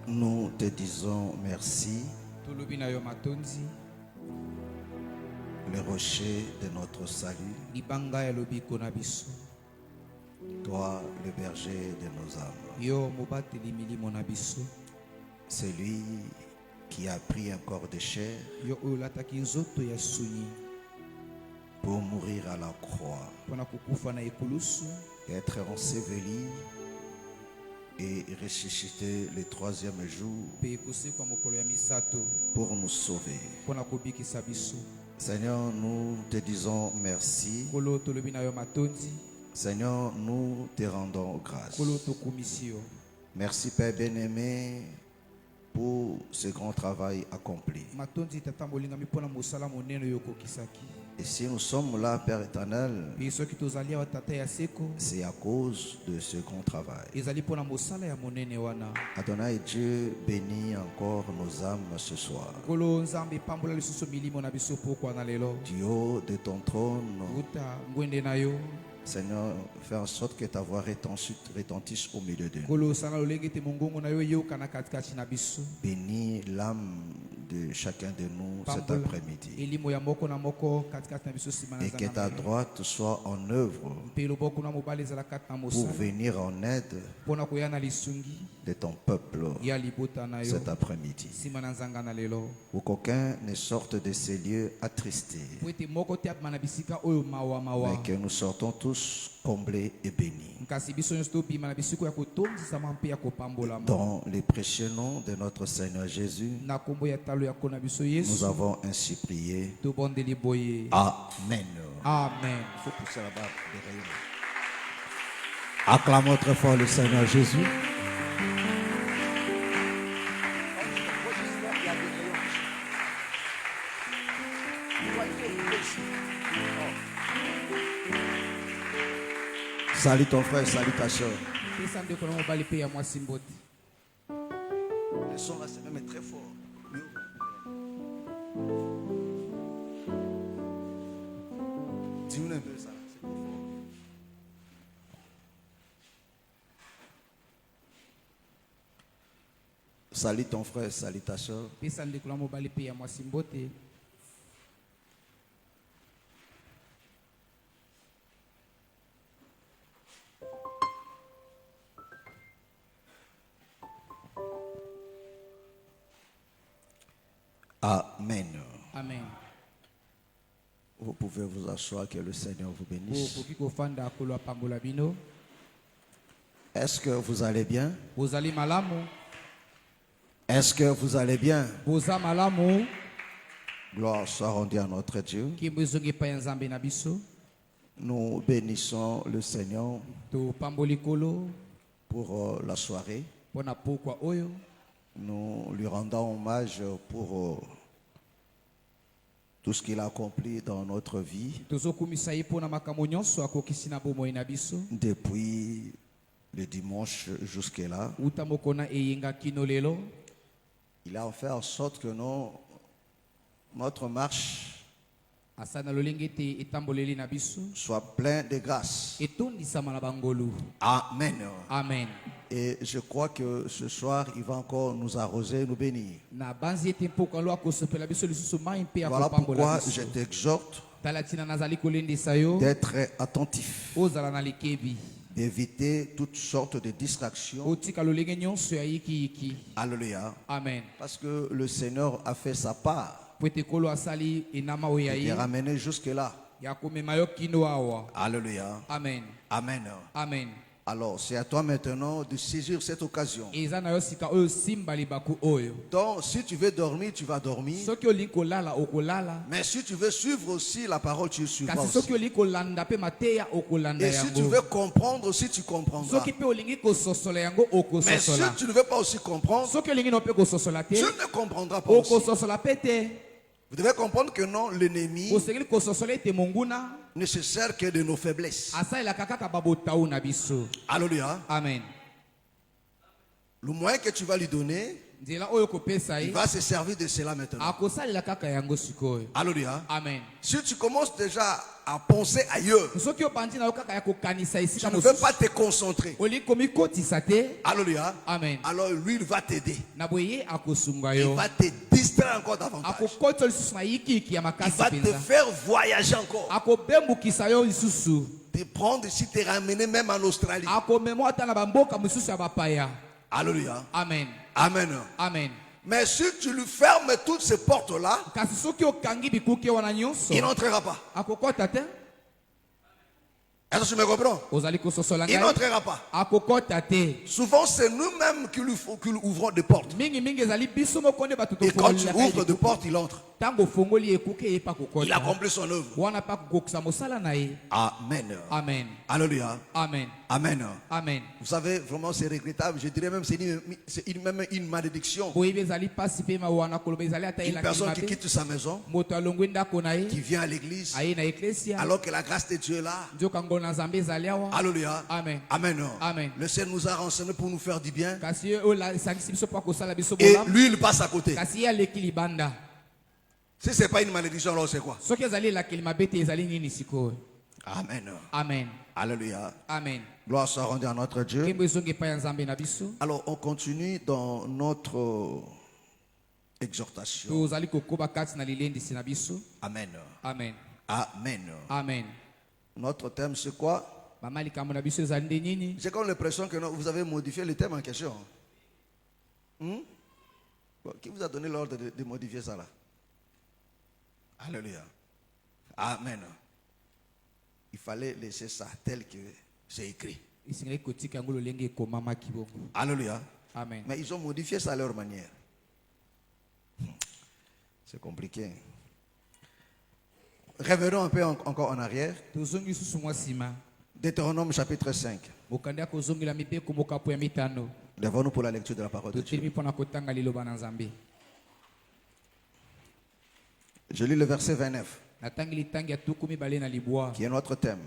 Nous te disons merci, le rocher de notre salut, toi le berger de nos âmes, celui qui a pris un corps de chair pour mourir à la croix, être enseveli et ressuscité le troisième jour pour nous sauver. Seigneur, nous te disons merci. Seigneur, nous te rendons grâce. Merci Père bien-aimé pour ce grand travail accompli. Et si nous sommes là, Père éternel, c'est à cause de ce grand travail. Adonai Dieu bénit encore nos âmes ce soir. Du haut de ton trône, Seigneur, fais en sorte que ta voix retentisse au milieu de nous. Bénis l'âme de chacun de nous cet après-midi. Et que ta droite soit en œuvre pour venir en aide de ton peuple cet après-midi. Pour qu'aucun ne sorte de ces lieux attristés, mais que nous sortons tous comblés et bénis. Dans les précieux noms de notre Seigneur Jésus, nous avons ainsi prié. Amen. Amen. Il faut pousser là-bas derrière. Acclamons très fort le Seigneur Jésus. Salut ton frère, salut ta soeur. Le son là, c'est même très fort. Dis-nous un peu ça, c'est trop fort. Salut ton frère, salut ta soeur. Amen. Amen. Vous pouvez vous asseoir, que le Seigneur vous bénisse. Est-ce que vous allez bien? Est-ce que vous allez bien? Gloire soit rendue à notre Dieu. Nous bénissons le Seigneur pour la soirée. Nous lui rendons hommage pour tout ce qu'il a accompli dans notre vie depuis le dimanche jusque-là. Il a fait en sorte que notre marche soit pleine de grâce. Amen. Amen. Et je crois que ce soir, il va encore nous arroser, nous bénir. Voilà pourquoi je t'exhorte d'être attentif, d'éviter toutes sortes de distractions. Alléluia. Amen. Parce que le Seigneur a fait sa part. Il est ramené jusque-là. Alléluia. Amen. Amen. Amen. Alors, c'est à toi maintenant de saisir cette occasion. Donc, si tu veux dormir, tu vas dormir. Mais si tu veux suivre aussi la parole, tu suivras aussi. Et si tu veux comprendre aussi, tu comprendras. Mais si tu ne veux pas aussi comprendre, tu ne comprendras pas aussi. Vous devez comprendre que non, l'ennemi ne se sert que de nos faiblesses. Alléluia. Amen. Le moyen que tu vas lui donner, il va se servir de cela maintenant. Alléluia. Amen. Si tu commences déjà à penser ailleurs, tu ne veux pas te concentrer. Alléluia. Amen. Alors lui, il va t'aider. Il va te distraire encore davantage. Il va te faire voyager encore. Te prendre ici, te ramener même en Australie. Alléluia. Amen. Amen. Amen. Mais si tu lui fermes toutes ces portes-là, il n'entrera pas. Est-ce que tu me comprends? Il n'entrera pas. Souvent, c'est nous-mêmes qui lui ouvrons des portes. Et quand tu ouvres des portes, il entre. Il accomplit son œuvre. Amen. Amen. Alléluia. Amen. Amen. Amen. Vous savez, vraiment, c'est regrettable. Je dirais même c'est même une malédiction. Une personne qui quitte sa maison, qui vient à l'église, alors que la grâce de Dieu est là. Alléluia. Amen. Amen. Amen. Le Seigneur nous a renseignés pour nous faire du bien. Et lui, il passe à côté. Si ce n'est pas une malédiction, alors c'est quoi? Amen. Amen. Alléluia. Amen. Gloire soit rendue à notre Dieu. Alors, on continue dans notre exhortation. Amen. Amen. Amen. Amen. Notre thème, c'est quoi? J'ai comme l'impression que vous avez modifié le thème en question. Qui vous a donné l'ordre de modifier ça là? Alléluia. Amen. Il fallait laisser ça tel que c'est écrit. Alléluia. Amen. Mais ils ont modifié ça à leur manière. C'est compliqué. Revenons un peu encore en arrière. Deutéronome chapitre 5. Lèvons-nous pour la lecture de la parole de Dieu. Je lis le verset 29, qui est notre thème.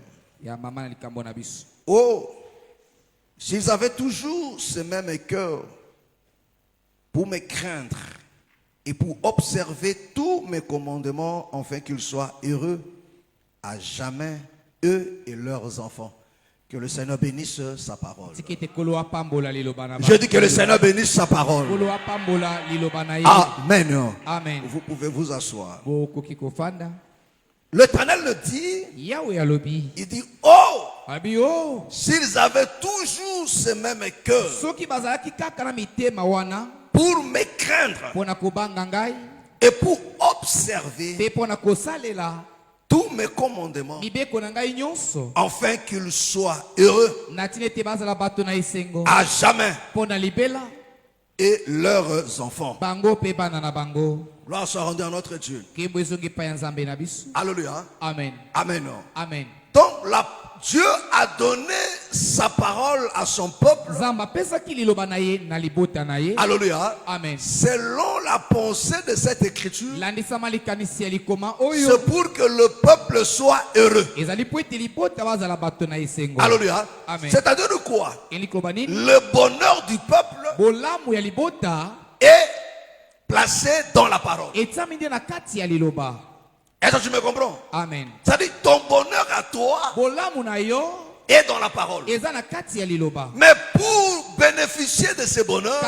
Oh, s'ils avaient toujours ce même cœur pour me craindre et pour observer tous mes commandements, afin qu'ils soient heureux à jamais, eux et leurs enfants. Que le Seigneur bénisse sa parole. Je dis que le Seigneur bénisse sa parole. Amen. Amen. Vous pouvez vous asseoir. L'Éternel le dit. Il dit, oh, s'ils avaient toujours ce même cœur pour me craindre et pour observer tous mes commandements, afin qu'ils soient heureux à jamais, et leurs enfants. Gloire soit rendue à notre Dieu. Alléluia. Amen. Amen. Amen. Donc Dieu a donné sa parole à son peuple. Alléluia. Amen. Selon la pensée de cette écriture, c'est pour que le peuple soit heureux. Alléluia. C'est-à-dire quoi? Le bonheur du peuple est placé dans la parole. Est-ce que tu me comprends? Amen. C'est-à-dire ton bonheur à toi est dans la parole. Mais pour bénéficier de ce bonheur,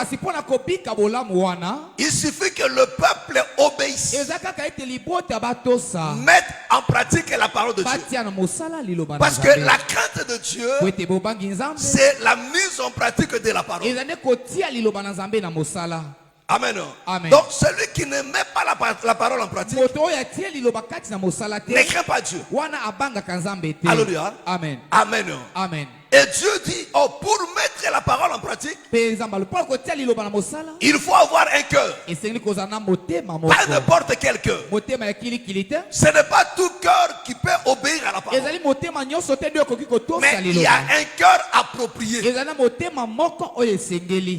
il suffit que le peuple obéisse, mette en pratique la parole de Dieu. Parce que la crainte de Dieu, c'est la mise en pratique de la parole. Amen. Amen. Donc celui qui ne met pas la parole en pratique ne craint pas Dieu. Alléluia. Amen. Amen. Amen. Et Dieu dit, oh, pour mettre la parole en pratique, il faut avoir un cœur. Pas n'importe quel cœur. Ce n'est pas tout cœur qui peut obéir à la parole. Mais il y a un cœur approprié.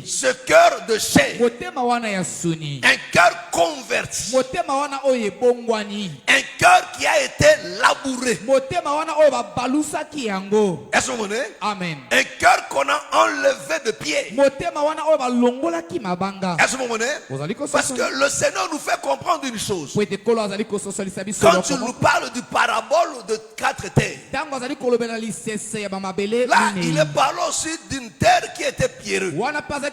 Ce cœur de chair. Un cœur converti. Un cœur qui a été labouré. Est-ce que vous comprenez? Amen. Un cœur qu'on a enlevé de pied. Est-ce que vous comprenez? Parce que le Seigneur nous fait comprendre une chose. Quand tu nous parles du parabole de 4 terres, là, il est parlé aussi d'une terre qui était pierreuse. Est-ce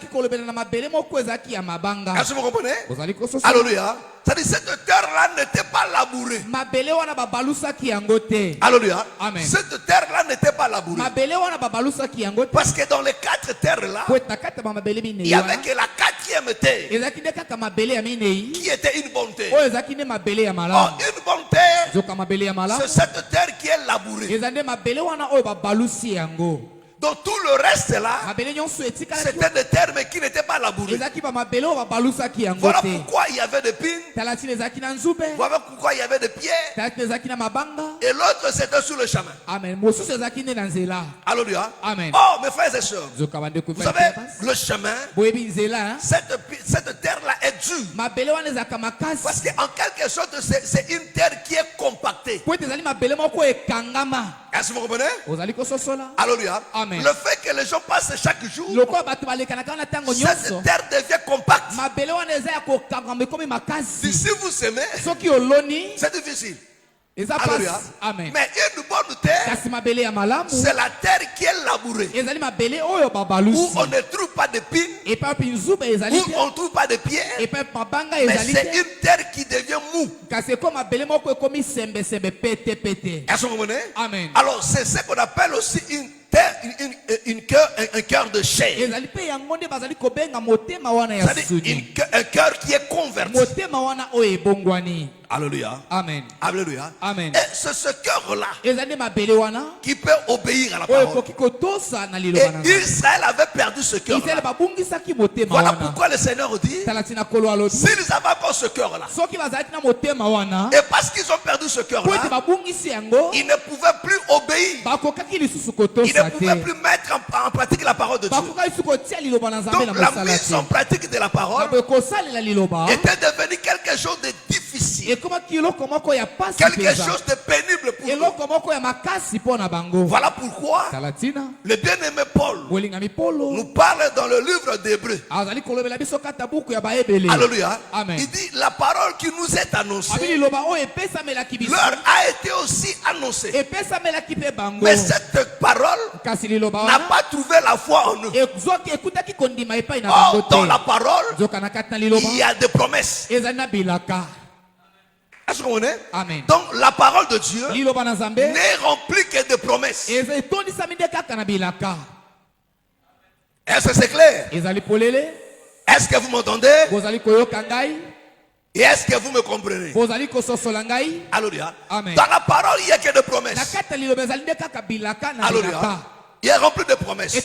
que vous comprenez? Alléluia. C'est-à-dire cette terre-là n'était pas labourée. Alléluia. Amen. Cette terre-là n'était pas labourée. Parce que dans les 4 terres-là, il y avait que la 4e terre qui était une bonne terre. Or, une bonne terre, c'est cette terre qui est labourée. Donc tout le reste là, c'était des terres mais qui n'étaient pas labourées. Voilà pourquoi il y avait des pines. Voilà pourquoi il y avait des pierres. Et l'autre c'était sur le chemin. Alléluia. Amen. Oh mes frères et sœurs, vous savez le chemin, cette terre là est dure. Parce qu'en quelque sorte c'est une terre qui est compactée. Est-ce que vous comprenez? Alléluia. Amen. Le fait que les gens passent chaque jour, cette terre devient compacte. Si vous s'aimez, c'est difficile. Alléluia. Amen. Mais une bonne terre, c'est la terre qui est labourée, où on ne trouve pas de pines, où on ne trouve pas de pierres, mais c'est une terre qui devient mou. Est-ce que vous comprenez? Amen. Alors c'est ce qu'on appelle aussi un cœur de chair. C'est-à-dire un cœur qui est converti. Alléluia. Amen. Alléluia. Amen. Et c'est ce cœur-là qui peut obéir à la parole. Et Israël avait perdu ce cœur-là. Voilà pourquoi le Seigneur dit, s'ils avaient encore ce cœur-là, et parce qu'ils ont perdu ce cœur-là, ils ne pouvaient plus obéir. Ils ne pouvaient plus mettre en pratique la parole de Dieu. Donc la mise en pratique de la parole était devenue quelque chose de difficile. Quelque chose de pénible pour eux. Voilà pourquoi le bien-aimé Paul nous parle dans le livre d'Hébreux. Alléluia. Il dit la parole qui nous est annoncée leur a été aussi annoncée. Mais cette parole n'a pas trouvé la foi en eux. Or, dans la parole, il y a des promesses. Est-ce que vous comprenez? Amen. Donc la parole de Dieu n'est remplie que de promesses. Est-ce que c'est clair? Est-ce que vous m'entendez? Et est-ce que vous me comprenez? Alléluia. Amen. Dans la parole, il n'y a que des promesses. Alléluia. Il est rempli de promesses.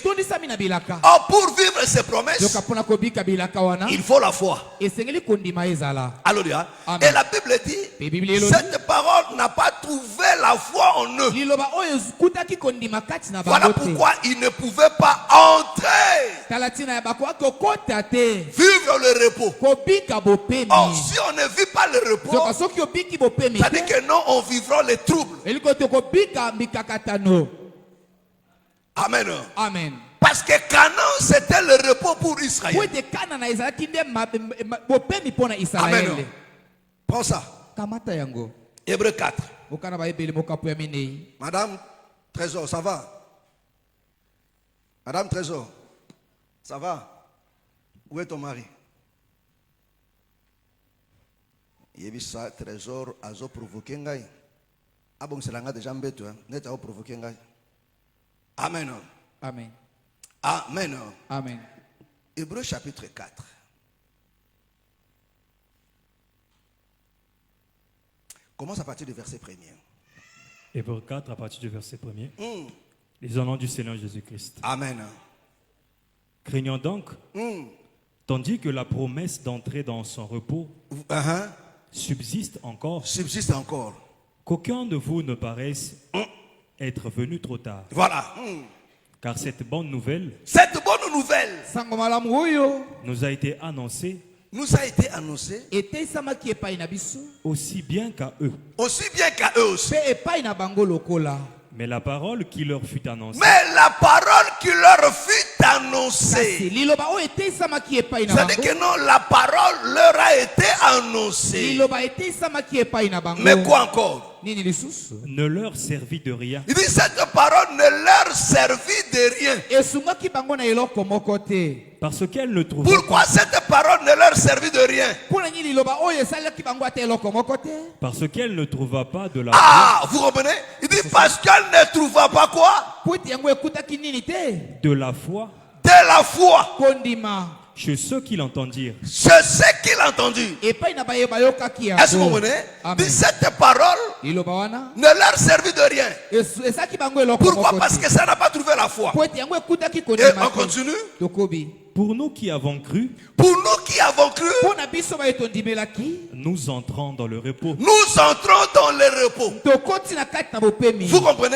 Or, pour vivre ces promesses, il faut la foi. Alléluia. Et la Bible dit, cette parole n'a pas trouvé la foi en eux. Voilà pourquoi ils ne pouvaient pas entrer. Vivre le repos. Or, si on ne vit pas le repos, ça dit que non, on vivra les troubles. Amen. Amen. Parce que Canaan, c'était le repos pour Israël. Amen. Prends ça. Hébreux 4. Madame Trésor, ça va? Madame Trésor, ça va? Où est ton mari? Il y a ça, Trésor, a provoqué. Ah bon, c'est là déjà mbête, net a provoqué. Amen. Amen. Amen. Amen. Hébreux chapitre 4. Commence à partir du verset 1er. Hébreux 4 à partir du verset 1er. Les au nom du Seigneur Jésus-Christ. Amen. Craignons donc, tandis que la promesse d'entrer dans son repos subsiste encore, qu'aucun de vous ne paraisse être venu trop tard. Voilà. Car cette bonne nouvelle nous a été annoncée nous a été annoncé aussi bien qu'à eux. Aussi bien qu'à eux aussi. Mais la parole qui leur fut annoncée. C'est-à-dire que non, la parole leur a été annoncée. Mais quoi encore? Ne leur servit de rien. Il dit cette parole ne leur servit de rien. Parce qu'elle ne trouva Pourquoi cette parole ne leur servit de rien? Parce qu'elle ne trouva pas de la foi. Vous comprenez? Il dit parce qu'elle ne trouva pas quoi? De la foi. De la foi. Chez ceux qui l'entendirent. Chez ceux qui l'entendirent. Est-ce que vous comprenez? Dit cette parole ne leur servit de rien. Pourquoi? Parce que ça n'a pas trouvé la foi. Et on continue. Pour nous qui avons cru, nous entrons dans le repos. Nous entrons dans le repos. Vous comprenez?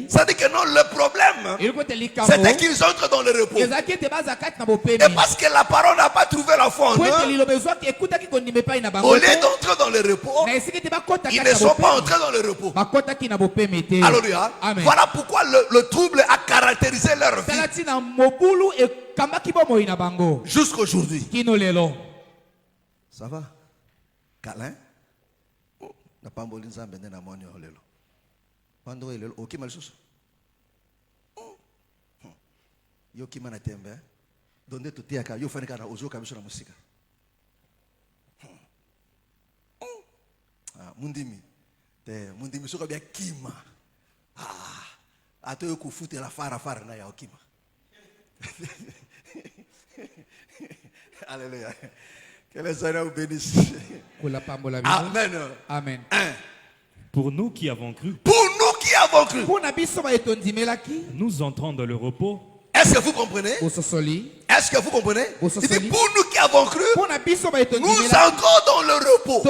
Ça dit que non, le problème, c'était qu'ils entrent dans le repos. Et parce que la parole n'a pas trouvé la foi en eux, au lieu d'entrer dans le repos, ils ne sont pas entrés dans le repos. Alléluia. Voilà pourquoi le trouble a caractérisé leur vie. Jusqu'aujourd'hui. Ça va? Câlin? Na pamboli nzambe na moni olelo. Pando elelo okima lisusu. Yo kima na tembe. Donde tutiaka yo fani kana ozo kabisa na musika. Mundimi. Te mundimi soka bia kima. Ato yo kufute la fara na ya okima. Alléluia. Que le Seigneur vous bénisse. Amen. Amen. Pour nous qui avons cru. Nous entrons dans le repos. Est-ce que vous comprenez? Est-ce que vous comprenez? Il dit pour nous qui avons cru, nous entrons dans le repos.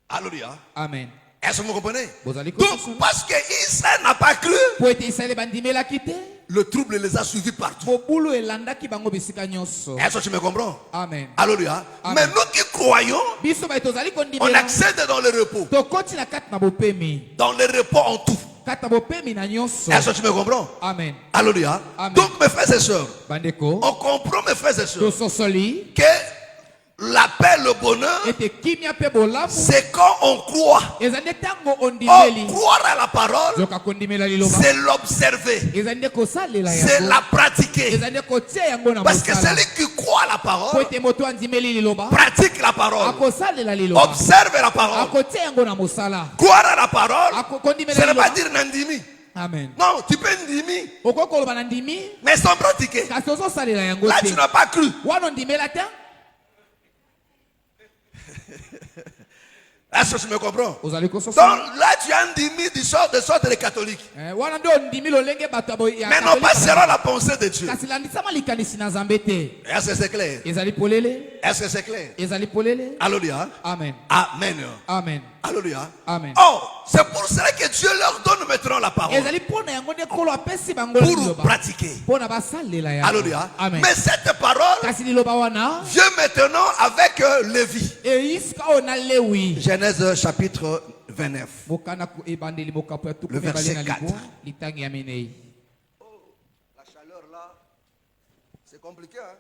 Alléluia. Amen. Est-ce que vous comprenez? Donc, parce que Israël n'a pas cru, le trouble les a suivis partout. Est-ce que tu me comprends? Amen. Alléluia. Mais nous qui croyons, on accède dans le repos. Dans le repos en tout. Est-ce que tu me comprends? Amen. Alléluia. Amen. Donc mes frères et sœurs, on comprend mes frères et sœurs que la paix, le bonheur, c'est quand on croit. Croire à la parole, c'est l'observer, c'est la pratiquer. Parce que celui qui croit à la parole, pratique la parole, observe la parole. Croire à la parole, ce n'est pas dire nandimi. Amen. Non, tu peux ndimi, mais sans pratiquer. Là, tu n'as pas cru. Est-ce que tu me comprends? Donc là, tu as un demi de sorte de catholique. Mais non pas selon la pensée de Dieu. Est-ce que c'est clair? Est-ce que c'est clair? Alléluia. Amen. Amen. Amen. Alléluia. Amen. Oh, c'est pour cela que Dieu leur donne maintenant la parole. Pour pratiquer. Alléluia. Amen. Mais cette parole vient maintenant avec Lévi. Genèse chapitre 29. Le verset 4. Oh, la chaleur là, c'est compliqué. Hein?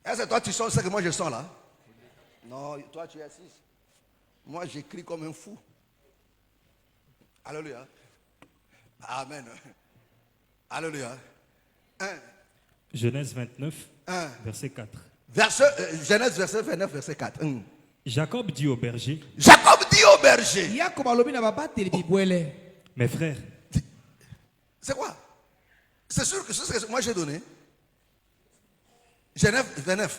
Est-ce que toi tu sens ce que moi je sens là? Non, toi tu es assis. Moi j'écris comme un fou. Alléluia. Amen. Alléluia. Genèse 29, verset 4. Genèse verset 29, verset 4. Jacob dit au berger. Mes frères. C'est quoi? C'est sûr que c'est ce que moi j'ai donné. Genèse 29.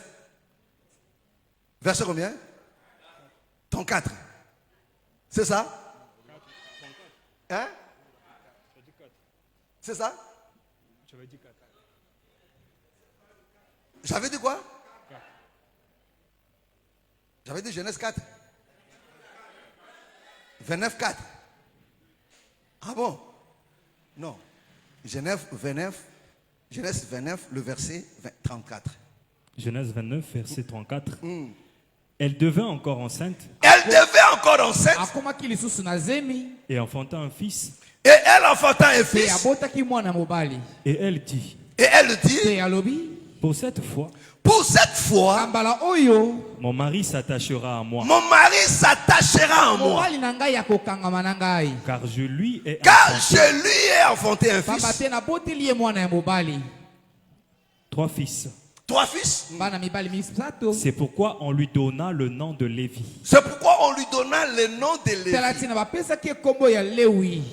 Verset combien? 34. C'est ça? Hein? C'est ça? J'avais dit quoi? J'avais dit Genèse 4. 29, 4. Ah bon? Non. Genèse 29, Genèse 29, le verset 34. Genèse 29, verset 34. Elle devint encore enceinte. Elle devint encore enceinte. Et enfanta un fils. Et elle enfanta un fils. Et elle dit. Et elle dit. Pour cette fois, mon mari s'attachera à moi. Mon mari s'attachera à moi. Car je lui ai enfanté un fils. 3 fils. 3 fils. C'est pourquoi on lui donna le nom de Lévi. C'est pourquoi on lui donna le nom de Lévi.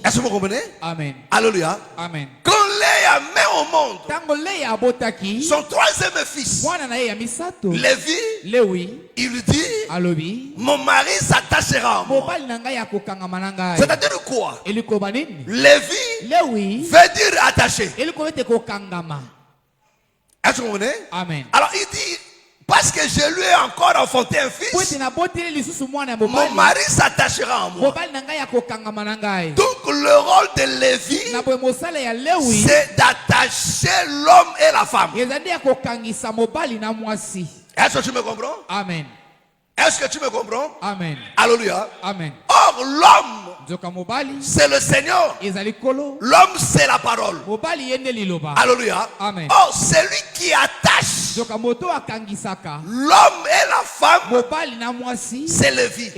Est-ce que vous comprenez? Amen. Alléluia. Amen. Quand Léa met au monde son 3e fils, Lévi, il lui dit, mon mari s'attachera à moi. C'est-à-dire quoi? Lévi veut dire attaché. Est-ce que vous comprenez? Amen. Alors il dit, parce que je lui ai encore enfanté un fils, mon mari s'attachera à moi. Donc le rôle de Lévi, c'est d'attacher l'homme et la femme. Est-ce que tu me comprends? Amen. Est-ce que tu me comprends? Amen. Alléluia. Amen. Or l'homme, c'est le Seigneur. L'homme, c'est la parole. Alléluia. Amen. Or celui qui attache l'homme et la femme, c'est Lévi.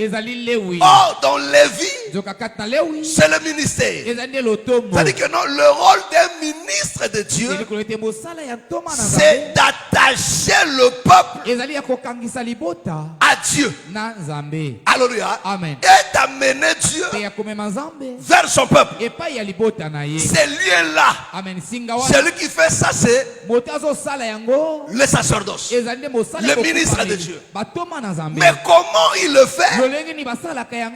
Or dans Lévi, c'est le ministère. C'est-à-dire que non, le rôle d'un ministre de Dieu, c'est d'attacher le peuple à Dieu. Alléluia. Amen. Et d'amener Dieu vers son peuple. C'est lui-là. Celui qui fait ça, c'est le sacerdoce, le ministre de Dieu. Mais comment il le fait?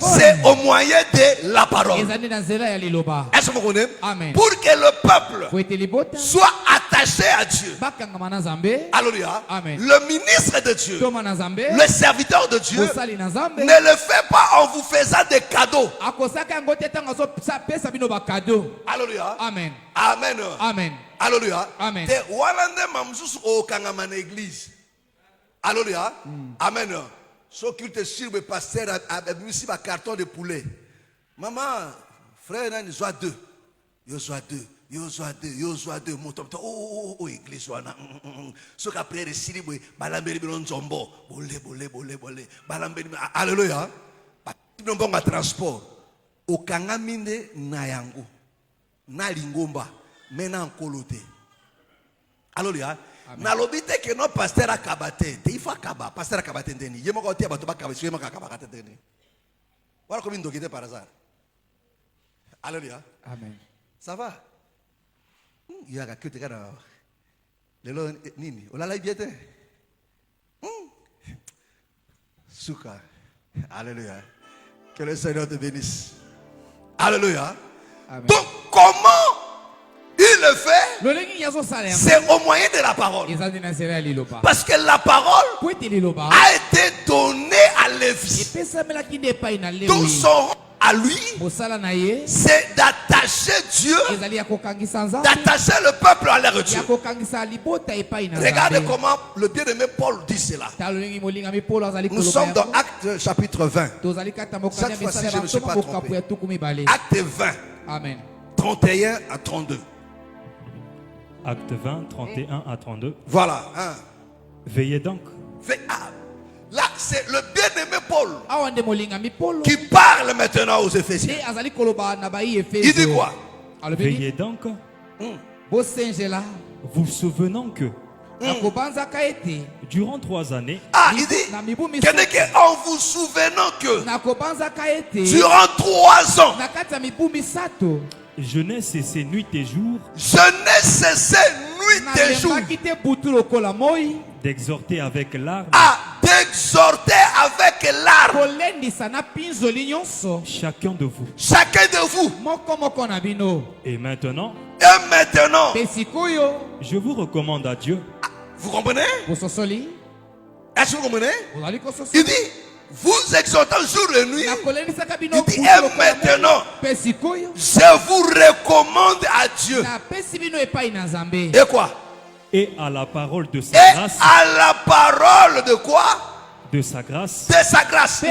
C'est au moyen de la parole. Est-ce que vous connaissez? Pour que le peuple soit attaché à Dieu. Alléluia. Le ministre de Dieu, le serviteur de Dieu, ne le fait pas en vous faisant des cadeaux. Alléluia. Amen. Amen. Amen. Alléluia. Amen. Te walande mamzus o kangama na église. Alléluia. Amen. So culte sur le pasteur a mis un carton de poulet. Maman, frère, il y a 2. Il y a 2. Oh, église. Ce qu'après, les Siriboui, Balamberi Nzombo, bolé. Balamberi. Alléluia. Nous avons un transport. Au Kangaminde Nayango. Na Lingomba. Maintenant, Kolote. Alléluia. Na lobite que non pasteur a kabate. Il faut kaba. Pasteur a kabate ndeni. Yemo ko tia bato ba kabate. Yemo ka kabate ndeni. Voilà comme une doguité par hasard. Alléluia. Amen. Ça va? Il y a que tu regardes. Lelo nini. Olala biete. Souka. Alléluia. Que le Seigneur te bénisse. Alléluia. Amen. Donc comment il le fait? C'est au moyen de la parole. Parce que la parole a été donnée à Lévi. Donc son rôle à lui, c'est d'attacher Dieu, d'attacher le peuple à leur Dieu. Regardez comment le bien-aimé Paul dit cela. Nous sommes dans Actes chapitre 20. Cette fois-ci, je ne me suis pas trompé. Acte 20. Amen. 31 à 32. Acte 20, 31 à 32. Voilà. Veillez donc. Là, c'est le bien-aimé Paul qui parle maintenant aux Éphésiens. Il dit quoi? Veillez donc, vous souvenant que durant 3 années, il dit en vous souvenant que durant 3 ans, je n'ai cessé nuit et jour d'exhorter avec larmes chacun de vous. Et maintenant, je vous recommande à Dieu. Vous comprenez? Est-ce que vous comprenez? Il dit, vous exhortant jour et nuit. Il dit, et maintenant, je vous recommande à Dieu. Et quoi? Et à la parole de sa grâce. À la parole de quoi? De sa grâce. De sa grâce.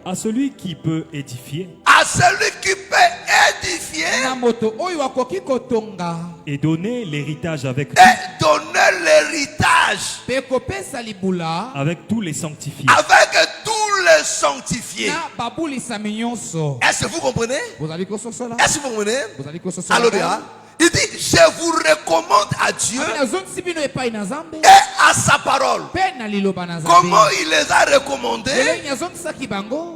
À celui qui peut édifier. À celui qui peut édifier. Et donner l'héritage avec tout. Et donner l'héritage. Avec tous les sanctifiés. Avec tous les sanctifiés. Est-ce que vous comprenez? Est-ce que vous comprenez? Alléluia. Il dit, je vous recommande à Dieu et à sa parole. Comment il les a recommandés?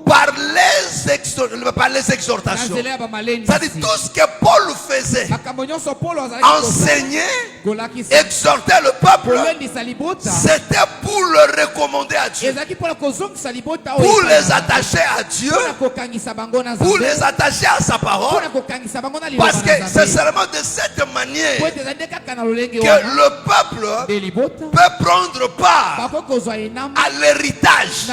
Par les exhortations. C'est-à-dire tout ce que Paul faisait, enseigner, exhorter le peuple, c'était pour le recommander à Dieu, pour les attacher à Dieu, pour les attacher à sa parole, parce que c'est seulement de cette manière que le peuple peut prendre part à l'héritage.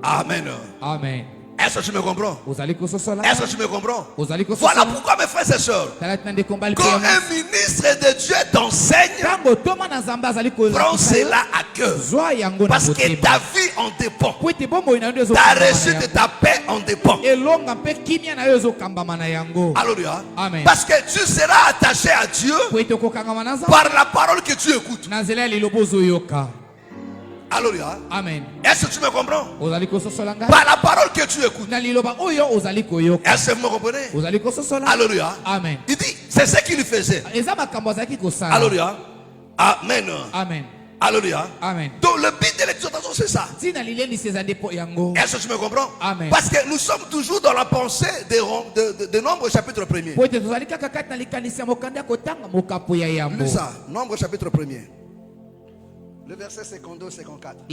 Amen. Amen. Est-ce que tu me comprends? Est-ce que tu me comprends? Voilà pourquoi, mes frères et sœurs, quand un ministre de Dieu t'enseigne, prends cela à cœur. Parce que ta vie en dépend. Ta réussite de ta paix en dépend. Alléluia. Parce que tu seras attaché à Dieu par la parole que tu écoutes. Alléluia. Amen. Est-ce que tu me comprends? Par la parole que tu écoutes. Est-ce que vous me comprenez? Alléluia. Amen. Il dit, c'est ce qu'il faisait. Alléluia. Amen. Amen. Alléluia. Amen. Donc le but de l'exhortation, c'est ça. Est-ce que tu me comprends? Amen. Parce que nous sommes toujours dans la pensée de Nombre chapitre 1er. Lis ça, Nombre chapitre 1er. Le verset 52-54.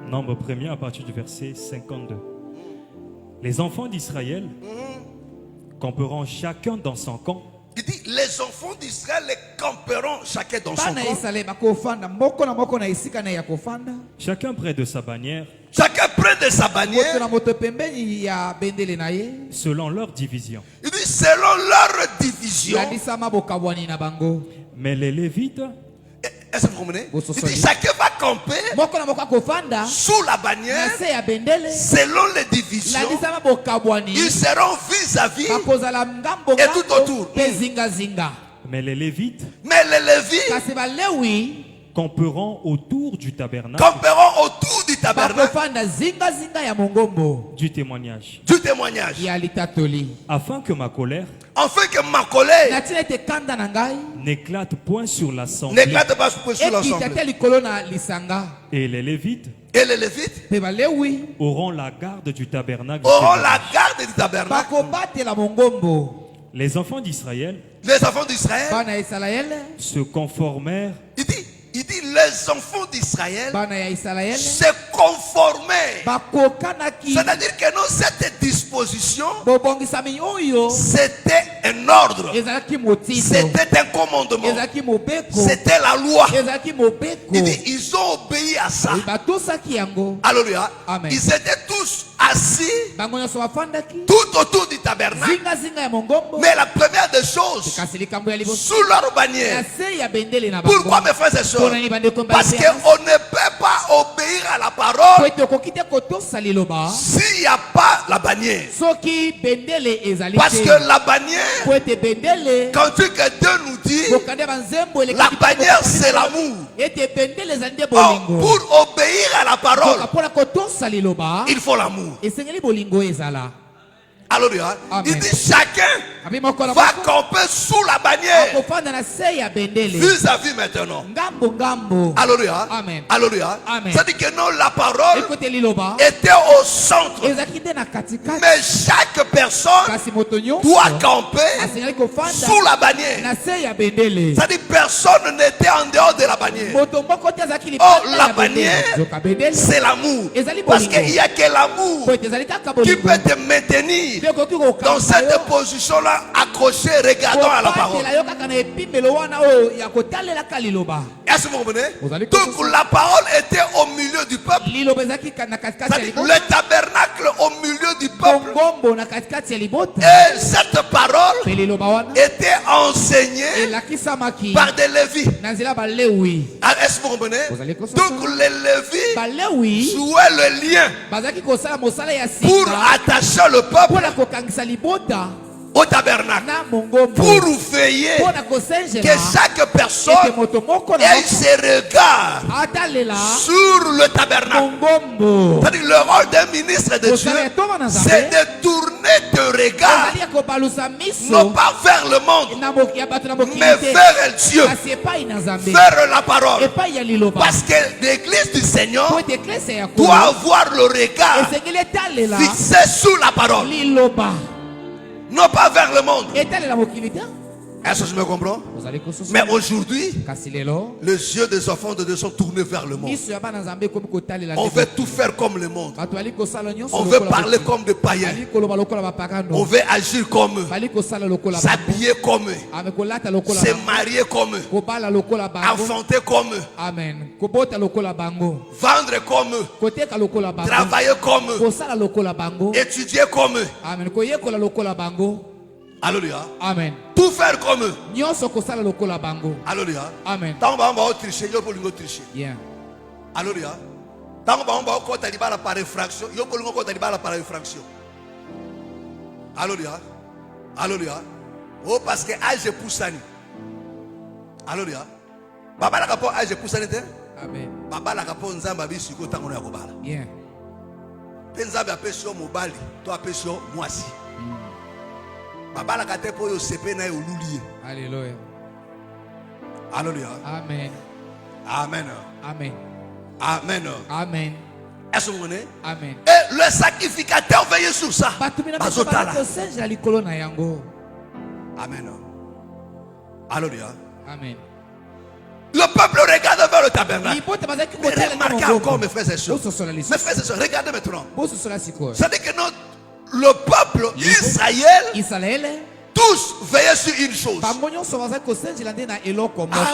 Nombre 1er à partir du verset 52. Les enfants d'Israël camperont chacun dans son camp. Il dit, les enfants d'Israël les camperont chacun dans son camp. Chacun près de sa bannière. Chacun près de sa bannière. Selon leur division. Il dit, selon leur division. Mais les Lévites. Est-ce que vous comprenez? Il dit, chacun va camper sous la bannière selon les divisions. Ils seront vis-à-vis et tout autour. Mais les Lévites camperont autour du tabernacle. Du témoignage. Afin que ma colère n'éclate point sur l'assemblée. Et les Lévites auront la garde du tabernacle. Les enfants d'Israël se conformèrent. Il dit les enfants d'Israël se conformaient. C'est-à-dire que non, cette disposition, c'était un ordre. C'était un commandement. C'était la loi. Il dit, ils ont obéi à ça. Alléluia. Ils étaient tous assis tout autour du tabernacle. Mais la première des choses, sous leur bannière. Pourquoi, mes frères et sœurs? Parce qu'on ne peut pas obéir à la parole s'il n'y a pas la bannière. Parce que la bannière, quand Dieu nous dit, la bannière c'est l'amour. Pour obéir à la parole, il faut l'amour. Alléluia. Il dit chacun va camper sous la bannière vis-à-vis maintenant. Alléluia. Alléluia. C'est-à-dire que non, la parole était au centre. Mais chaque personne doit camper sous la bannière. C'est-à-dire que personne n'était en dehors de la bannière. Oh, la bannière, c'est l'amour. Parce qu'il n'y a que l'amour qui peut te maintenir tenir dans cette position-là, accroché, regardant à la parole. Est-ce que vous comprenez? Donc la parole était au milieu du peuple. Le tabernacle au milieu du peuple. Et cette parole était enseignée par des Lévites. Est-ce que vous comprenez? Donc les Lévites jouaient le lien pour attacher le peuple au tabernacle, pour veiller que chaque personne ait ses regards sur le tabernacle. C'est-à-dire le rôle d'un ministre de Dieu, c'est de tourner tes regards non pas vers le monde, mais vers Dieu, vers la parole. Parce que l'église du Seigneur doit avoir le regard fixé sur la parole, non pas vers le monde. Est-ce que je me comprends? Mais aujourd'hui, les yeux des enfants de Dieu sont tournés vers le monde. On veut tout faire comme le monde. On veut parler comme des païens. On veut agir comme eux, s'habiller comme eux, se marier comme eux, enfanter comme eux, vendre comme eux, travailler comme eux, étudier comme eux. Alléluia. Amen. Tout faire comme eux. Alléluia. Amen. Tant qu'on va tricher, yo pour tricher. Alléluia. Tant qu'on va côté di bala par infraction, yo pour côté di bala par infraction. Alléluia. Alléluia. Oh parce que âge poussani. Alléluia. Baba la kapo âge poussani te. Amen. Baba la kapo nzamba bisu ko tango ya kobala. Nzamba apesho mobali, to apesho mwasi. Alléluia. Alléluia. Amen. Amen. Amen. Amen. Amen. Est-ce que vous comprenez? Amen. Et le sacrificateur veillait sur ça. Amen. Alléluia. Amen. Le peuple regarde vers le tabernacle. Mais remarquez encore, mes frères et sœurs. Mes frères et sœurs, regardez maintenant. C'est-à-dire que le peuple Israël, tous veillaient sur une chose. Ah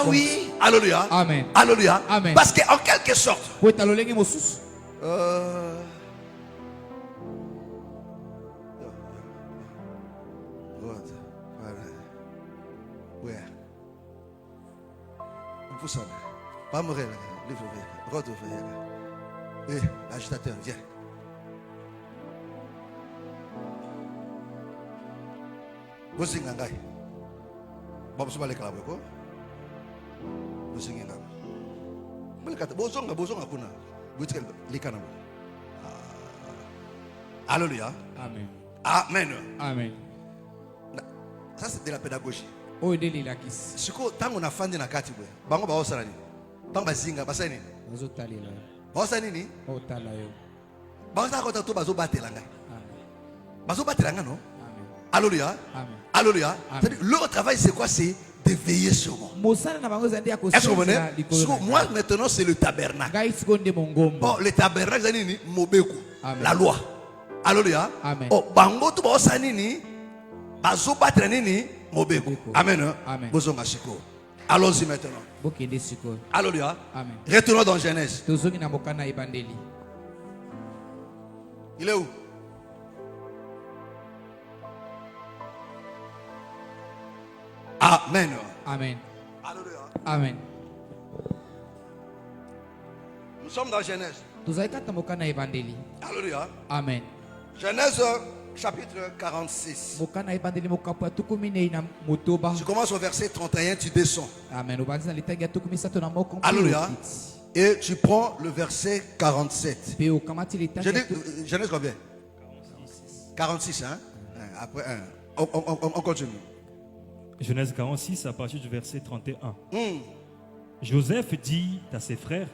oui, alléluia. Amen. Alléluia. Amen. Parce qu'en quelque sorte, l'agitateur, viens. Bosinga ngai. Baba soba le kalabo ko. Bosinga ngai. Mulkata bozonga kuna. Butika likana. Alléluia. Amen. Amen. Amen. Ça c'est de la pédagogie. Oh deli la kis. Siko tango na fandi na kati bwe. Bango ba osala ni. Tango bazinga basani. Bazotalila. Basani ni? Otala yo. Baza ko to bazo batela ngai. Bazo batela ngai no? Alléluia. Amen. Alléluia. Leur travail, c'est quoi? C'est de veiller sur moi. Est-ce que vous comprenez? Moi, maintenant, c'est le tabernacle. Bon, le tabernacle, c'est la loi. Alléluia. Amen. Oh, bango tu ba sanini, bazo batre nini, mobeko. Amen. Amen. Allons-y maintenant. Alléluia. Amen. Retournons dans Genèse. Il est où? Amen. Amen. Alléluia. Amen. Nous sommes dans Genèse. Alléluia. Amen. Genèse chapitre 46. Tu commences au verset 31, tu descends. Amen. Alléluia. Et tu prends le verset 47. Genèse combien? 46, hein? Après, on continue. Genèse 46 à partir du verset 31. Joseph dit à ses frères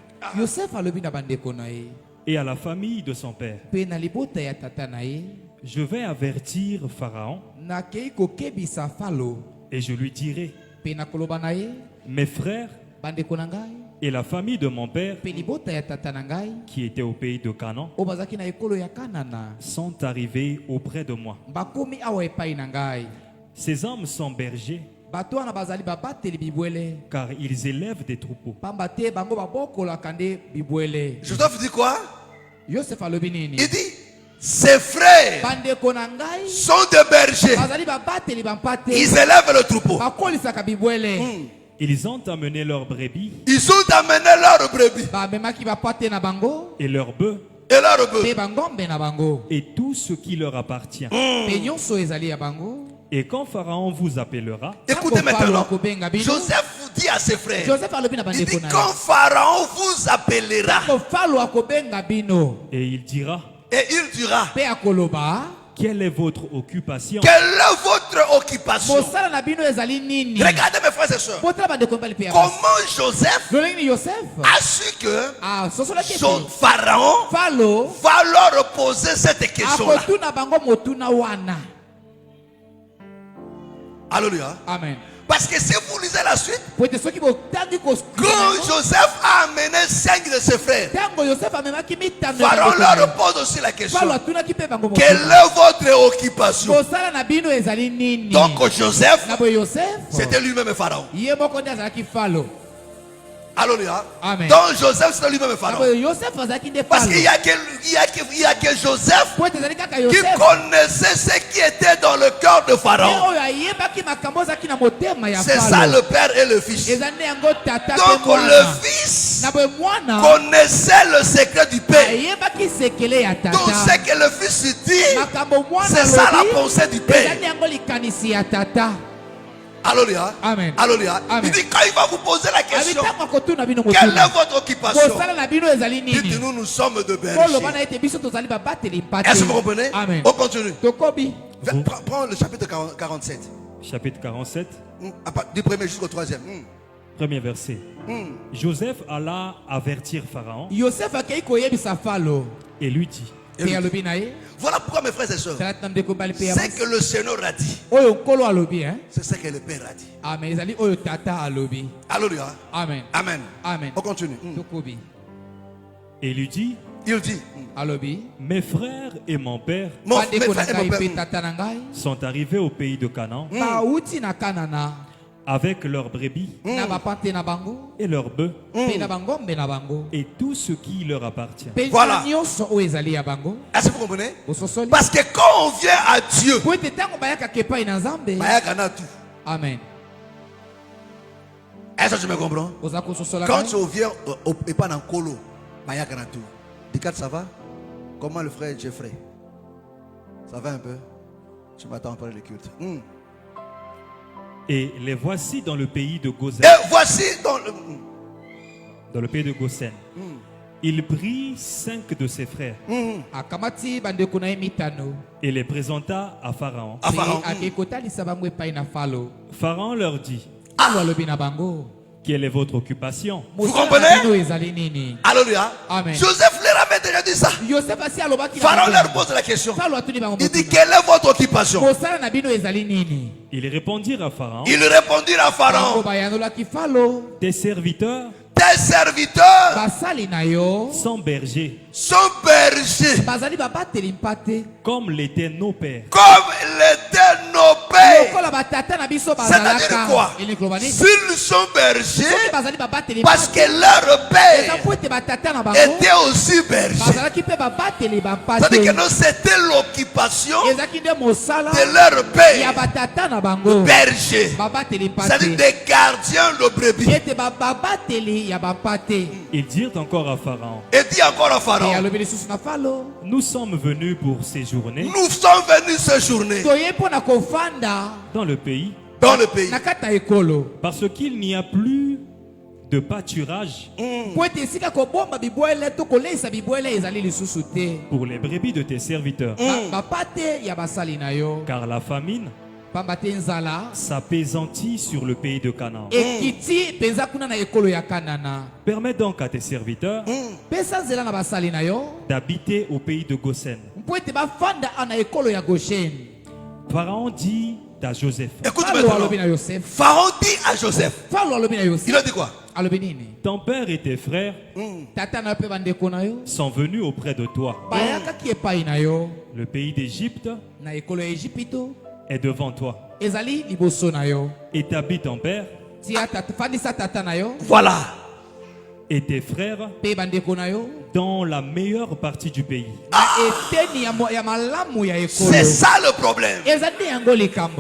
et à la famille de son père: je vais avertir Pharaon et je lui dirai: mes frères Et la famille de mon père, qui était au pays de Canaan, sont arrivés auprès de moi. Ces hommes sont bergers, car ils élèvent des troupeaux. Joseph dit quoi? Il dit, ses frères sont des bergers. Ils élèvent le troupeau. Ils ont amené leurs brebis. Ils ont amené leurs brebis. Et leurs bœufs. Et leurs bœufs. Et tout ce qui leur appartient. Et quand Pharaon vous appellera, écoutez maintenant, Joseph vous dit à ses frères, il dit quand Pharaon vous appellera, et il dira, quelle est votre occupation? Quelle est votre occupation? Regardez mes frères et sœurs. Comment Joseph a su que Pharaon va leur poser cette question-là? Alléluia. Amen. Parce que si vous lisez la suite, quand Joseph a amené 5 de ses frères, Pharaon leur pose aussi la question, quelle est votre occupation? Donc Joseph, c'était lui-même Pharaon. Alléluia. Amen. Donc Joseph c'était lui-même Pharaon. Parce qu'il y a que Joseph qui connaissait ce qui était dans le cœur de Pharaon. C'est ça le père et le fils. Donc le fils connaissait le secret du père. Donc ce que le fils dit, c'est ça la pensée du père. Alléluia. Amen. Alléluia. Amen. Il dit quand il va vous poser la question, quelle est votre occupation? Dites-nous, nous sommes de bergers. Est-ce que vous comprenez? Amen. On continue. Mm. Prends le chapitre 47. Chapitre 47. Du premier jusqu'au troisième. Premier verset. Joseph alla avertir Pharaon et lui dit, voilà pourquoi mes frères et sœurs, c'est que le Seigneur a dit, c'est ce que le Père a dit. Alléluia. Amen. Amen. Amen. On continue. et lui dit, Il dit, mes frères et mon père sont arrivés au pays de Canaan avec leurs brebis et leurs bœufs et tout ce qui leur appartient. Voilà. Est-ce que vous comprenez? Parce que quand on vient à Dieu, Amen. est-ce que tu me comprends? Quand tu viens au Panancolo, Dikat, ça va? Comment le frère Jeffrey? Ça va un peu? Tu m'attends après le culte. Et les voici dans le pays de Gosen. Et voici dans le pays de Gosen. Il prit 5 de ses frères et les présenta à Pharaon. Pharaon leur dit, quelle est votre occupation? Vous comprenez? Alléluia. Amen. Joseph leur avait déjà dit ça. Pharaon leur pose la question. Il dit, quelle est votre occupation? Ils répondirent à Pharaon, tes serviteurs sont bergers, comme l'étaient nos pères. C'est-à-dire quoi? S'ils sont bergers, parce que leur père était aussi berger. C'est-à-dire que non, c'était l'occupation de leur père, berger. C'est-à-dire des gardiens de brebis. Ils dirent encore à Pharaon, Et dit encore à Pharaon, nous sommes venus pour séjourner nous sommes venus séjourner dans le pays parce qu'il n'y a plus de pâturage pour les brebis de tes serviteurs, car la famine s'apaisantit sur le pays de Canaan. Permets donc à tes serviteurs d'habiter au pays de Gosen. Pharaon dit à Joseph. Écoute maintenant. Pharaon dit à Joseph. Il a dit quoi? Ton père et tes frères sont venus auprès de toi. Le pays d'Égypte est devant toi. Établis ton père. Voilà. Et tes frères dans la meilleure partie du pays. C'est ça le problème.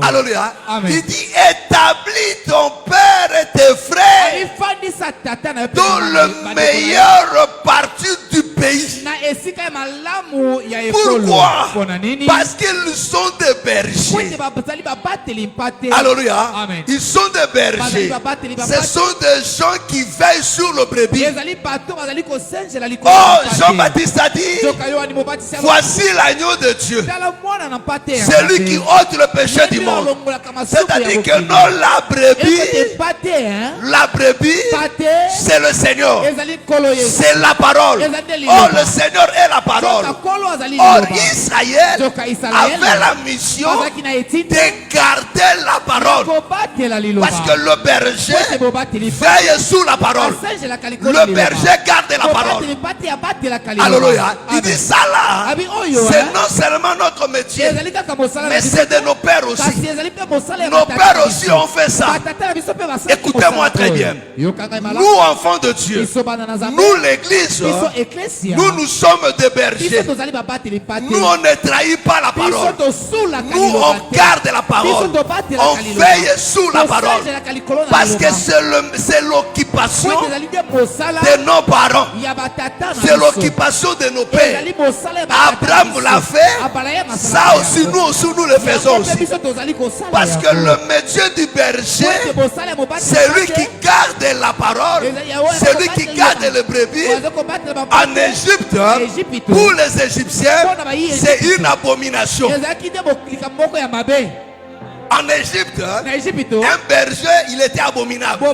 Alléluia. Il dit établis ton père et tes frères dans la meilleure partie du pays. Pourquoi? Parce qu'ils sont des bergers. Alléluia. Ils sont des bergers. Ce sont des gens qui veillent sur le brebis. Oh, Jean-Baptiste a dit, voici l'agneau de Dieu, celui qui ôte le péché du monde. C'est-à-dire que non, la brebis, c'est le Seigneur, c'est la parole. Oh, le Seigneur est la parole. Or, Israël avait la mission de garder la parole, parce que le berger veille sous la parole. Le berger garde la parole. Alléluia. Il dit ça là, c'est non seulement notre métier, mais c'est de nos pères aussi. Nos pères aussi ont fait ça. Écoutez-moi très bien. Nous, enfants de Dieu, nous l'église, nous sommes des bergers. Nous, on ne trahit pas la parole. Nous, on garde la parole. On veille sous la parole. Parce que c'est l'occupation de nos parents. C'est l'occupation de nos pères. Abraham l'a fait. Ça aussi, nous le faisons aussi. Parce que le métier du berger, c'est lui qui garde la parole. C'est lui qui garde les brebis. En Égypte, pour les Égyptiens, c'est une abomination. En Égypte, un berger, il était abominable. Et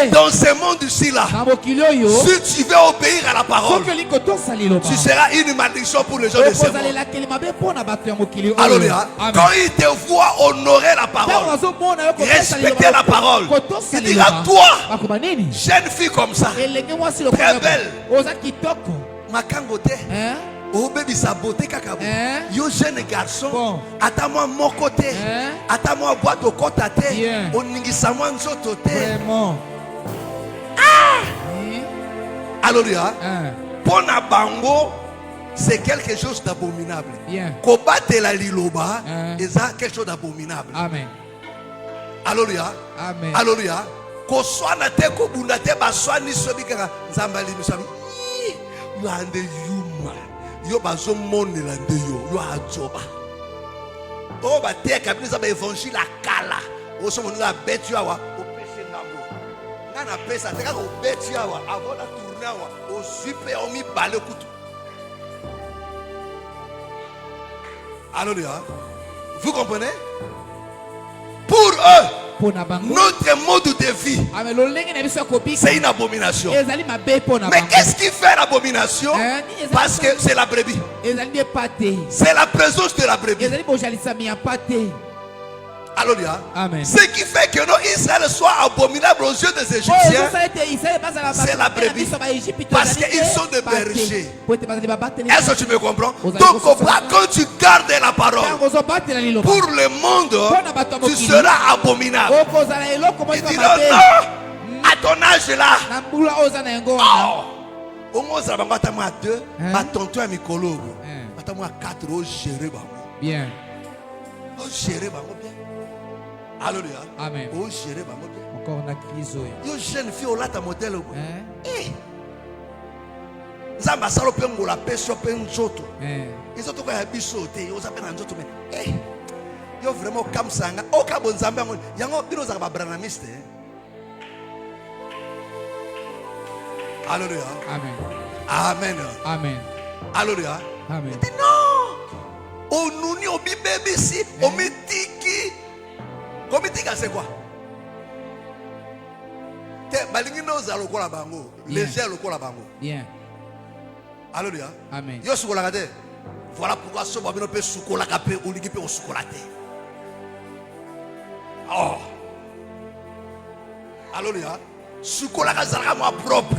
dans ce monde-ci là, si tu veux obéir à la parole, tu seras une malédiction pour les gens de ce monde. Alléluia. Quand il te voit honorer la parole, respecter la parole, il dira toi, jeune fille comme ça, très belle, Makangote. Oh baby sa beauté kakabo. Yo jeune garçon. Attends-moi mon côté. Attends-moi boîte au côté. On n'ingisa moi nzoto te. Vraiment. Alléluia. Pona bango, c'est quelque chose d'abominable. Kobate la liloba, c'est quelque chose d'abominable. Amen. Alléluia. Amen. Alléluia. Ko swana te ko bunda te ba swani sobi kaka nzambali misabi. You are the human. Yo bazo monde la de yo ajoba. O ba te kabisa ba évangile la kala. O so mona bête yo awa o péché ngambo. Ngana pesa te ka o bête yo awa avant la tourner awa o super o mi bale kutu. Alléluia. Vous comprenez? Pour eux, notre mode de vie, c'est une abomination. Mais qu'est-ce qui fait l'abomination? Parce que c'est la brebis. C'est la présence de la brebis. Alléluia. Ce qui fait que nos Israël soit abominable aux yeux des Égyptiens, c'est la brebis. Parce qu'ils sont des bergers. Est-ce que tu me comprends? Donc quand tu gardes la parole, pour le monde, tu seras abominable. Il dit non, à ton âge là, on a 2, tonton à Mikolo, à 4, on gérer bien. On gérer bien. Alléluia. Amen. Encore on a crise. Yo jeune fille au lata modèle. Zamba salo pengo la peso penzoto. Ils ont quoi biso te, ils appellent un nzoto mais yo vraiment comme ça. O ka bon zamba yango bino za ba branamiste. Alléluia. Amen. Amen. Amen. Alléluia. Amen. Non. On nous ni obi bébé si, on me tiki. Comité c'est quoi? Bien. Alléluia. Amen. Voilà pourquoi ce babino peut soukola kapé ou ligi peut soukolate. Oh. Alléluia. Sukola kazara moi propre.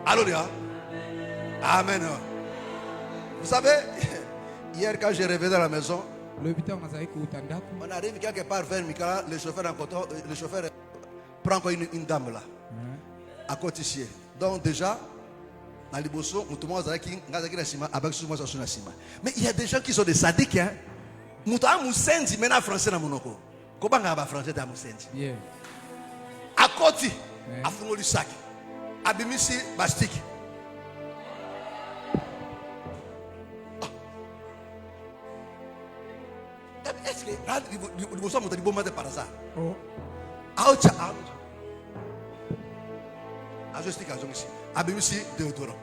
Alléluia. Amen. Vous savez, hier quand j'ai rêvé dans la maison, on arrive quelque part vers Mikala, le chauffeur prend encore une dame là, à côté ici. Donc déjà, dans les bossons, tout le monde avec mais il y a des gens qui sont des sadiques. Hein? Moussendi, maintenant français dans Monoko. Comment on va français dans Moussendi? À côté, à fond du sac, à Bimisi, Bastique. Est-ce que le bossons ont dit bon matin par hasard? Ah, je suis à Zongi. À Bimisi, déodorant.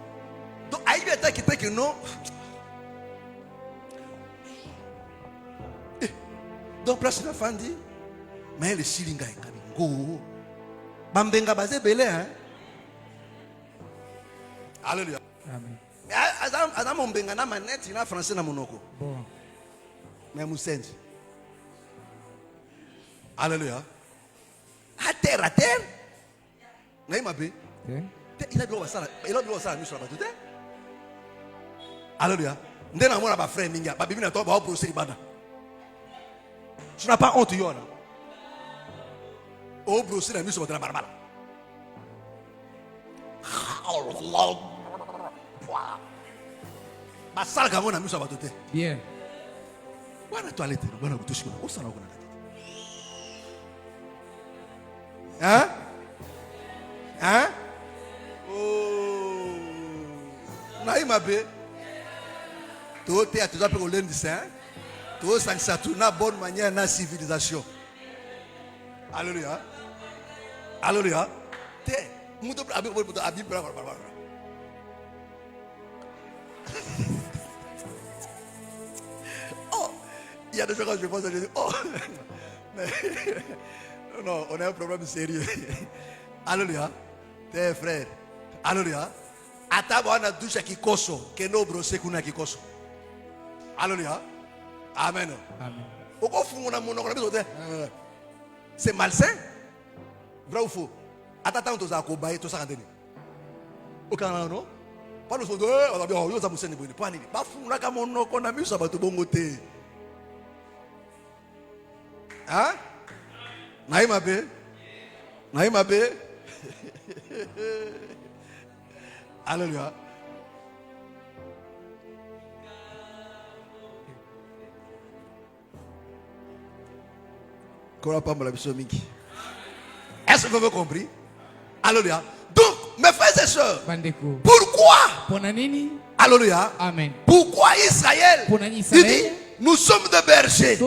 Donc, à y a qui était que non. Donc, place de Fandi, mais le silinga est go. Bambenga basé belé, hein. Alléluia. Amen. Adam Mombenga na manette, il a français na monoko. Bon. Mais Moussendi. Alléluia. À terre. N'est-ce pas? Il a dit ça, il a dit ça, nous sommes là. Alléluia. Nous avons un frère Minga, Babi n'a pas de procès. Tu n'as pas honte, Yona. Au procès, nous sommes là. Barbara. Ma salle gamon a mis sur la tête. Bien. Où est la toilette? Où est la bouteille? Où est la toilette? Hein? Hein? Oh. Naïmabe. Tout est à tout à fait au lundi saint. Tout ça, ça tourne à bonne manière dans la civilisation. Alléluia. Alléluia. Oh, il y a des gens quand je pense, je dis, oh, mais non, on a un problème sérieux. Alléluia. Tes frères. Alléluia. Atabo ana douche qui koso, que no brosser kuna qui koso. Alléluia. Amen. Amen. C'est malsain. Vrai ou faux? Attends, tu as cobaye, tout ça. Aucun non? Pas le fond. On a bien, on a musen ni pas ni. Pas fou là comme on qu'on a mis ça ba to bongote. Hein? Naïmabe. Naïmabe. Alléluia. Est-ce que vous avez compris? Alléluia. Donc, mes frères et sœurs, pourquoi? Alléluia. Amen. Pourquoi Israël? Il dit, nous sommes des bergers.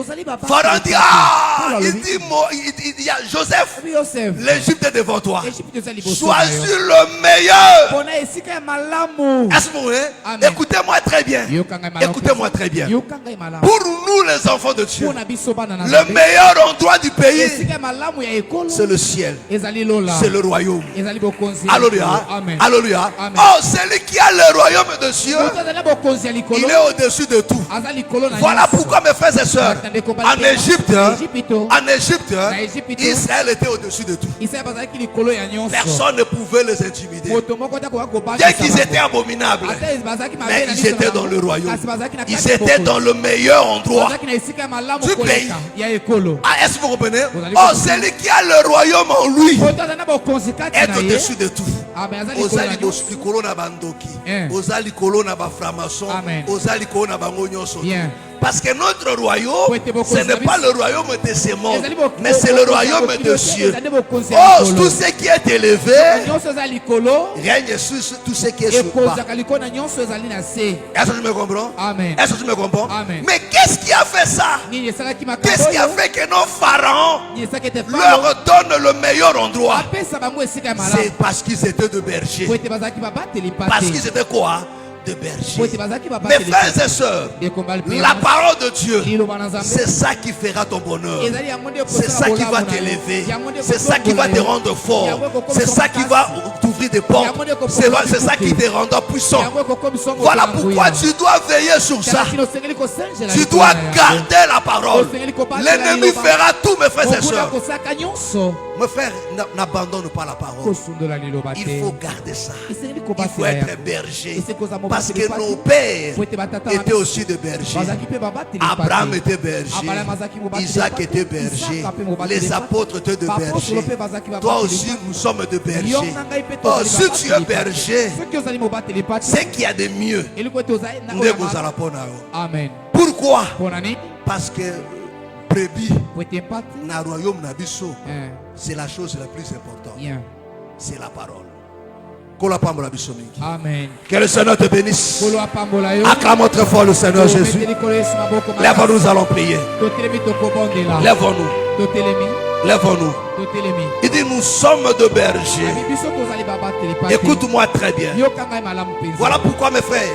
Pharaon dit, il y a Joseph, l'Égypte est devant toi. Choisis le meilleur. Est-ce que vous voyez? Écoutez-moi très bien. Écoutez-moi très bien. Pour nous les enfants de Dieu, le meilleur endroit du pays, c'est le ciel. C'est le royaume. Alléluia. Alléluia. Oh, celui qui a le royaume de Dieu, il est au-dessus de tout. Voilà pourquoi mes frères et sœurs, en Égypte, Israël était au-dessus de tout. Personne ne pouvait les intimider. Bien qu'ils étaient abominables, mais ils étaient dans le royaume. Ils étaient dans le meilleur endroit du pays. Ah, est-ce que vous comprenez? Oh, celui qui a le royaume en lui est au-dessus de tout. Ozali likolo na bandoki, ozali likolo na ba franc-maçon, ozali likolo na bango nyonso. Parce que notre royaume, ce n'est pas le royaume de ces mondes, mais c'est le royaume de Dieu. Oh, tout ce qui est élevé règne sur tout ce qui est sur bas. Est-ce que tu me comprends? Est-ce que tu me comprends? Mais qu'est-ce qui a fait ça? Qu'est-ce qui a fait que nos pharaons leur donnent le meilleur endroit? C'est parce qu'ils étaient de bergers. Parce qu'ils étaient quoi? De berger. Mes frères et sœurs, la parole de Dieu, c'est ça qui fera ton bonheur. C'est ça qui va t'élever. C'est ça qui va te rendre fort. C'est ça qui va t'ouvrir ouvrir des portes. C'est ça qui te rendra puissant. Voilà pourquoi tu dois veiller sur ça. Tu dois garder la parole. L'ennemi fera tout, mes frères et sœurs. Mes frères, n'abandonne pas la parole. Il faut garder ça. Il faut être berger. Parce que nos pères étaient aussi des bergers. Abraham était berger. Isaac était berger. Les apôtres étaient des bergers. Toi aussi, nous sommes des bergers. Oh, si tu es berger, c'est qu'il y a de mieux. Amen. Pourquoi? Parce que brebis, na royaume nabiso, c'est la chose la plus importante. C'est la parole. Amen. Que le Seigneur te bénisse. Acclamons très fort le Seigneur Jésus. Lève-nous, nous allons prier. Lève-nous. Lève-nous. Il dit nous sommes de bergers. Écoute-moi très bien. Voilà pourquoi mes frères,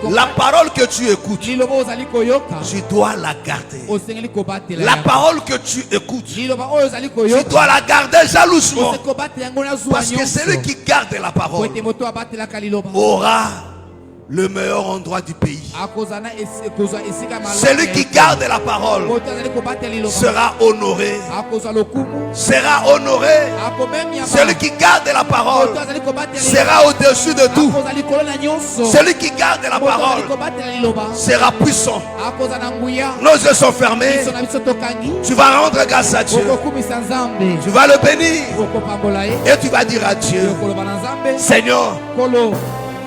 la parole que tu écoutes, tu dois la garder. La parole que tu écoutes, tu dois la garder jalousement. Parce que celui qui garde la parole aura le meilleur endroit du pays. Celui qui garde la parole sera honoré. Sera honoré. Celui qui garde la parole sera au-dessus de tout. Celui qui garde la parole sera puissant. Nos yeux sont fermés. Tu vas rendre grâce à Dieu. Tu vas le bénir. Et tu vas dire à Dieu, Seigneur,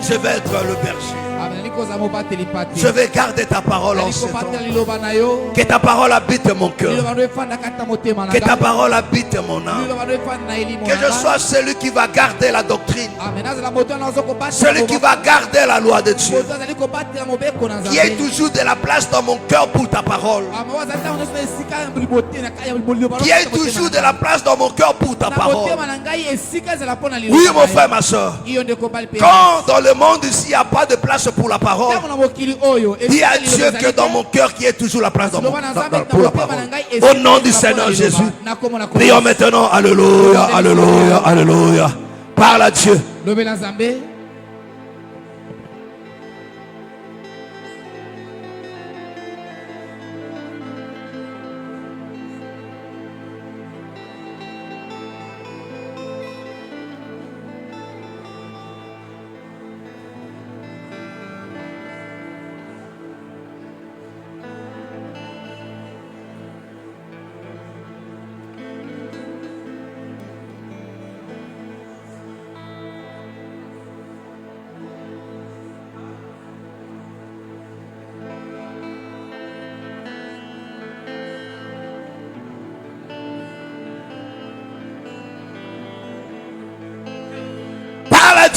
je vais être le berger. Je vais garder ta parole en ce temps. Que ta parole habite mon cœur. Que ta parole habite mon âme. Que je sois celui qui va garder la doctrine. Celui qui va garder la loi de Dieu. Qui ait toujours de la place dans mon cœur pour ta parole. Qui ait toujours de la place dans mon cœur pour ta parole. Oui, mon frère, ma soeur. Quand dans le monde ici, il n'y a pas de place pour la parole, dis à Dieu que dans mon cœur, qu'il y ait toujours la place pour la parole. Au nom du Seigneur Jésus, prions maintenant. Alléluia, alléluia, alléluia. Parle à Dieu.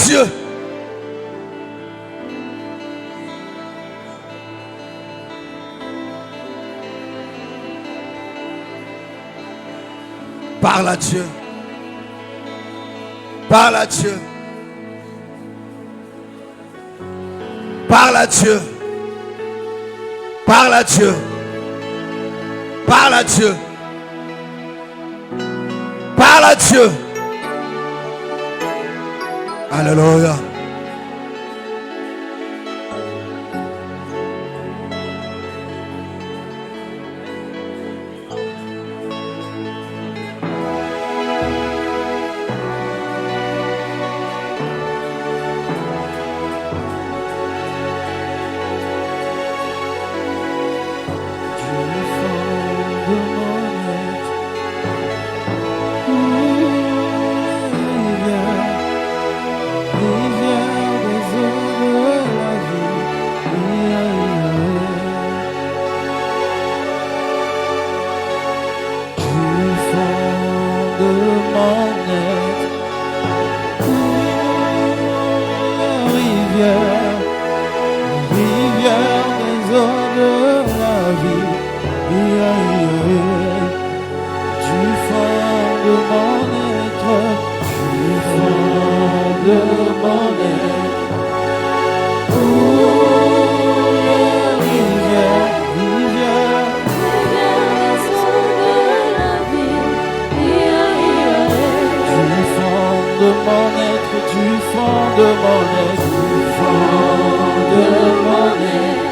Dieu. Parle à Dieu. Parle à Dieu. Parle à Dieu. Parle à Dieu. Parle à Dieu. Parle à Dieu. Alléluia. Mon être du fond de mon être, du fond de mon être,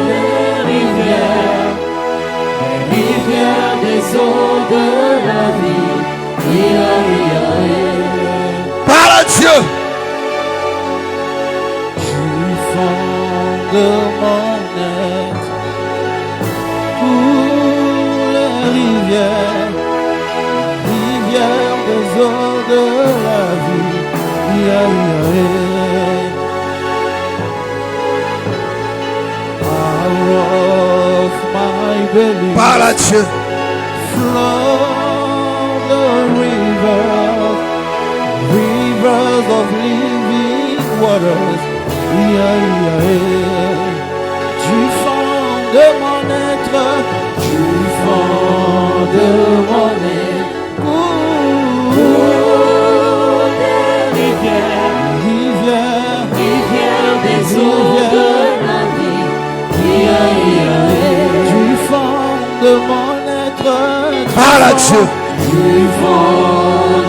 les rivières des eaux de la vie. Parle à Dieu. Du fond de mon être, les rivières des eaux de la vie. Out of my belly, parle à Dieu. Flow the rivers of living waters. Du fond de mon être, du fond de mon être, rivières des eaux de la vie. Du fond de mon être, parle à Dieu. Du fond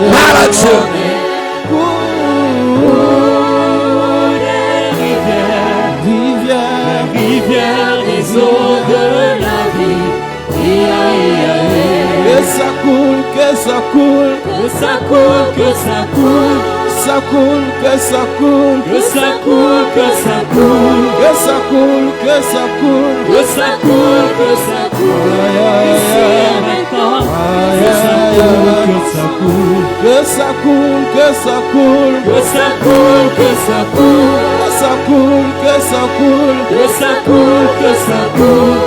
de parle à Dieu. Rivières des eaux de la vie. Que ça coule, que ça coule, que ça coule, que ça coule, ça coule, que ça coule, que ça coule, que ça coule, que ça coule, que ça coule, que ça coule, que ça coule, ici et maintenant, que ça coule, que ça coule, que ça coule, que ça coule, que ça coule, que ça coule, que ça coule, que ça coule, que ça coule, que ça coule, que ça coule,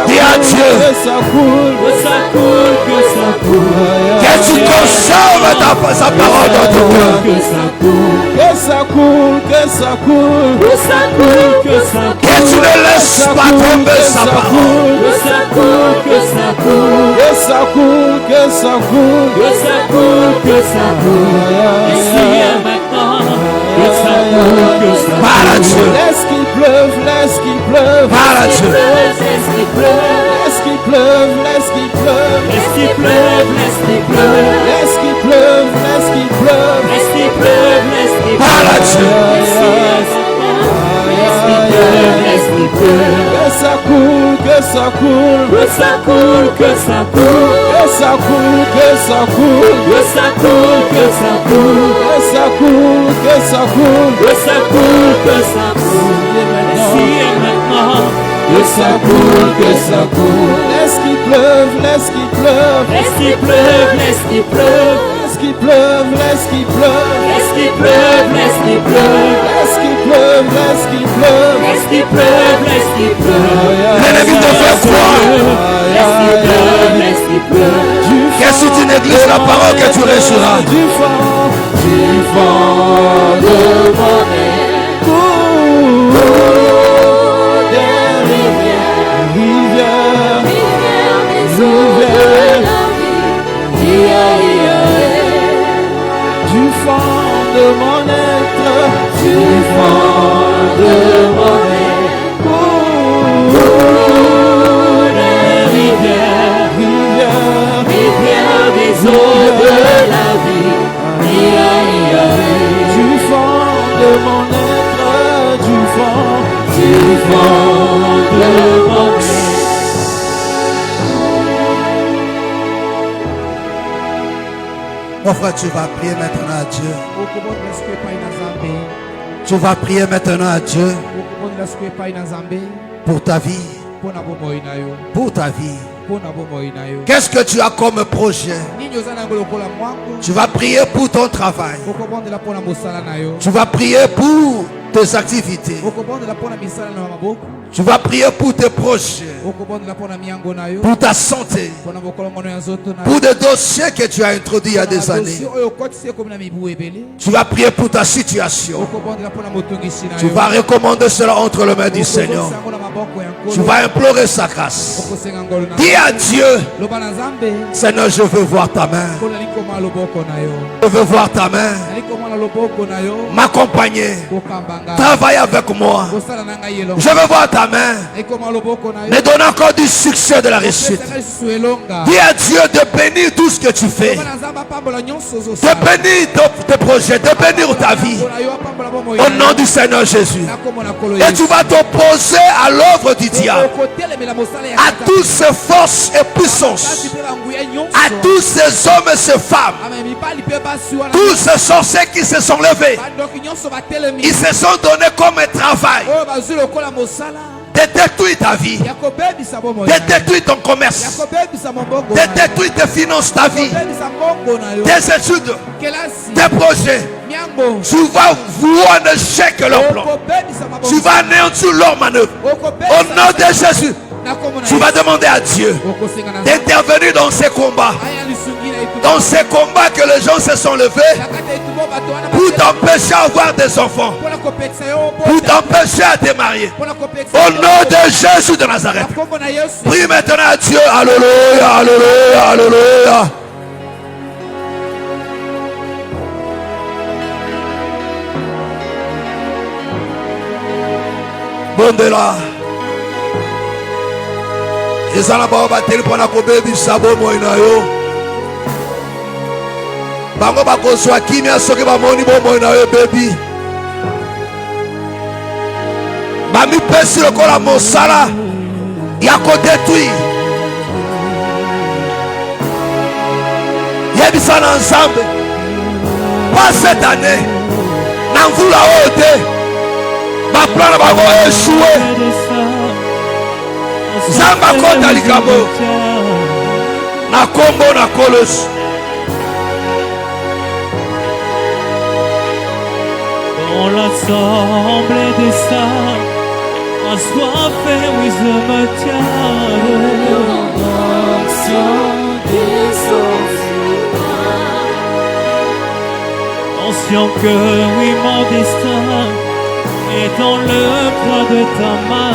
dis à Dieu, que ça coule, que ça coule, que ça coule, que tu consommes sa parole dans ton cœur. que ça coule, que ça coule, que ça coule, que ça coule, que ça coule, Que tu ne laisses pas tomber sa parole. que ça coule, que ça coule, que ça coule, que ça coule, que ça coule, que ça coule, ici et maintenant, que ça coule, que ça coule. Parle à Dieu. Laisse qu'il pleuve, laisse qu'il pleuve, Parle à Dieu. laisse qu'il pleuve, laisse qu'il pleuve, laisse qu'il pleuve, laisse qu'il pleuve, laisse qu'il pleuve, laisse qu'il pleuve, laisse qu'il pleuve, laisse qu'il pleuve, laisse qu'il pleuve. Parle à Dieu. Que ça coule, que ça coule, que ça coule, que ça coule, que ça coule, que ça coule, que ça coule, que ça coule, que ça coule, que ça coule, que ça coule, que ça coule, ici et maintenant, que ça coule, que ça coule. Laisse qu'il pleuve, laisse qu'il pleuve, laisse qu'il pleuve, laisse qu'il pleuve, laisse qu'il pleuve, laisse qu'il pleuve, laisse qu'il pleuve, laisse qu'il pleuve, laisse qu'il pleuve, laisse qu'il pleuve, laisse qu'il pleuve, laisse qu'il pleuve. L'ennemi te fait croire Laisse qu'il pleuve, laisse qu'il pleuve. que si tu négliges la parole que tu réussiras. Du fond de mon être, des rivières des eaux de la vie. Du fond de mon être, du fond de mon être, des rivières des eaux de la vie. Du fond de mon être, du fond de mon être. Mon frère, tu vas prier maintenant à Dieu. Tu vas prier maintenant à Dieu pour ta vie. Pour ta vie. Qu'est-ce que tu as comme projet? Tu vas prier pour ton travail. Tu vas prier pour tes activités. Tu vas prier pour tes projets, pour ta santé, pour des dossiers que tu as introduits il y a des années. Tu vas prier pour ta situation. Tu vas recommander cela entre les mains du Seigneur. Tu vas implorer sa grâce. Dis à Dieu, Seigneur, je veux voir ta main. Je veux voir ta main. M'accompagner. Travaille avec moi. Je veux voir ta ta main. Me donne encore du succès, de la réussite. Dis à Dieu de bénir tout ce que tu fais. De bénir tes projets, de bénir ta vie. Au nom du Seigneur Jésus. Et tu vas t'opposer à l'œuvre du diable. À toutes ces forces et puissances. À tous ces hommes et ces femmes. Tous ces sorciers qui se sont levés. Ils se sont donnés comme un travail de détruire ta vie, de détruire ton commerce, de détruire tes finances, ta vie, tes études, tes projets. Tu vas voir un échec leur plan. Tu vas anéantir leur manœuvre. Au nom de Jésus, tu vas demander à Dieu d'intervenir dans ces combats. Dans ces combats que les gens se sont levés pour t'empêcher d'avoir des enfants, pour t'empêcher à te marier. Au nom de Jésus de Nazareth. Prie maintenant à Dieu. Alléluia, alléluia, alléluia. Bondela. Ezala ba bateli pona ko bebi sabo moina yo. Bango bakozwa kimia soki bamoni bomoi na yo bebi. Bamipesi lokola mosala ya kodetruire. Yebisa na Nzambe. Pas cette année. Na mvula oyo te. Baplan na bango échoué. Nzambe akota likambo. Na kombo na kolosi. Dans l'assemblée des saints, assoiffé, oui, je me tiens. Conscient que, oui, mon destin est dans le poids de ta main.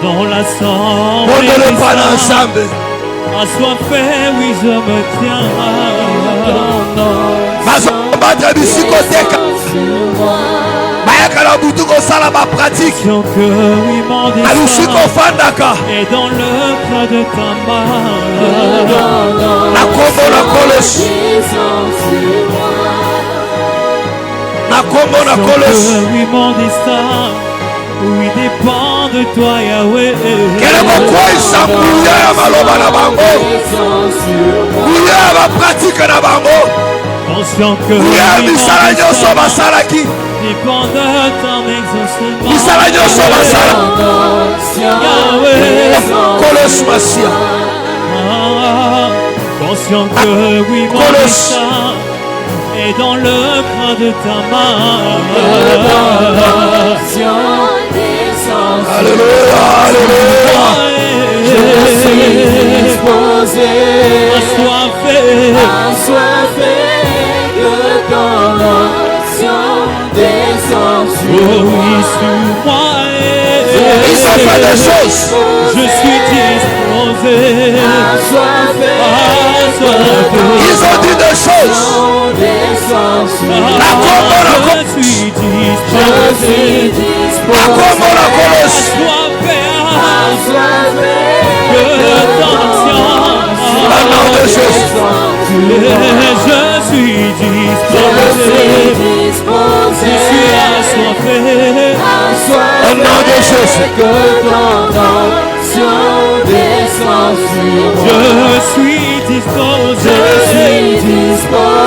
Dans l'assemblée des saints, assoiffé, oui, je me tiens. pratique. Et dans le creux de ta main, oui, mon destin, oui, dépend de toi, Yahweh. Conscient que dépend de ton exaucement. Yahweh, conscient que oui, mon destin est dans le creux de ta main. Alléluia, alléluia. Je suis disposé, assoiffé, que ton onction descende sur moi. Ils ont fait des choses. Je suis disposé, assoiffé. Ils ont dit des choses. Je suis disposé, je suis disposé, je suis assoiffé, au nom de Jésus, que ton onction descende sur moi. Je suis disposé,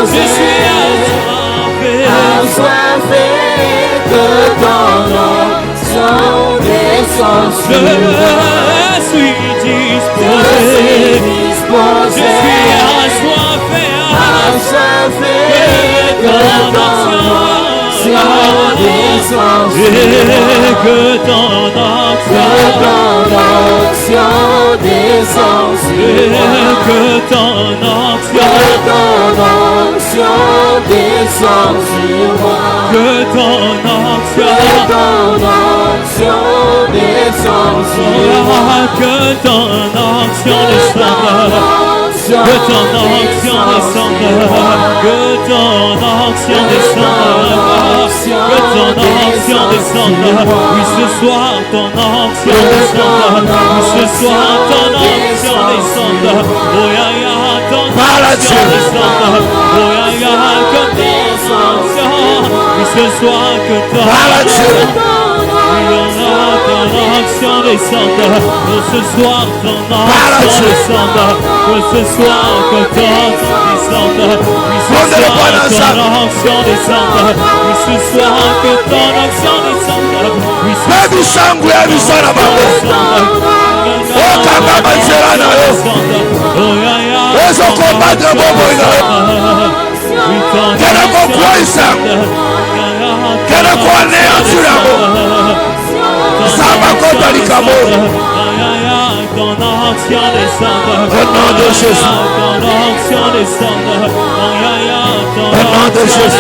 je suis assoiffé, que ton onction descende sur moi. Je suis disposé, je suis assoiffé, que ton onction descende sur moi. Que ton onction descende sur moi. Que ton onction descende sur moi. Que ton onction descende sur moi. Que ton onction descende sur moi. que ton onction descende, que ton onction descende, que ton onction descende, oui ce soir ton onction descende, oui ce soir ton onction descende, oh ya ya ton onction descende, oh ya ya que ton onction, oui ce soir que ton onction descende, oh ce soir ton onction descende, oh ce soir que ton onction descende, oui ce soir ton onction descende, oui ce soir que ton onction descende, oui ce soir que ton onction descende, au nom de Jésus, ton onction descende,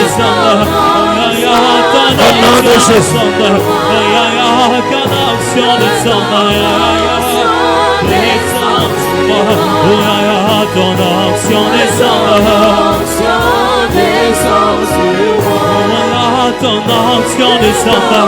au nom de Jésus, au nom de Jésus, ton onction descende, ton onction descende, ton onction descende.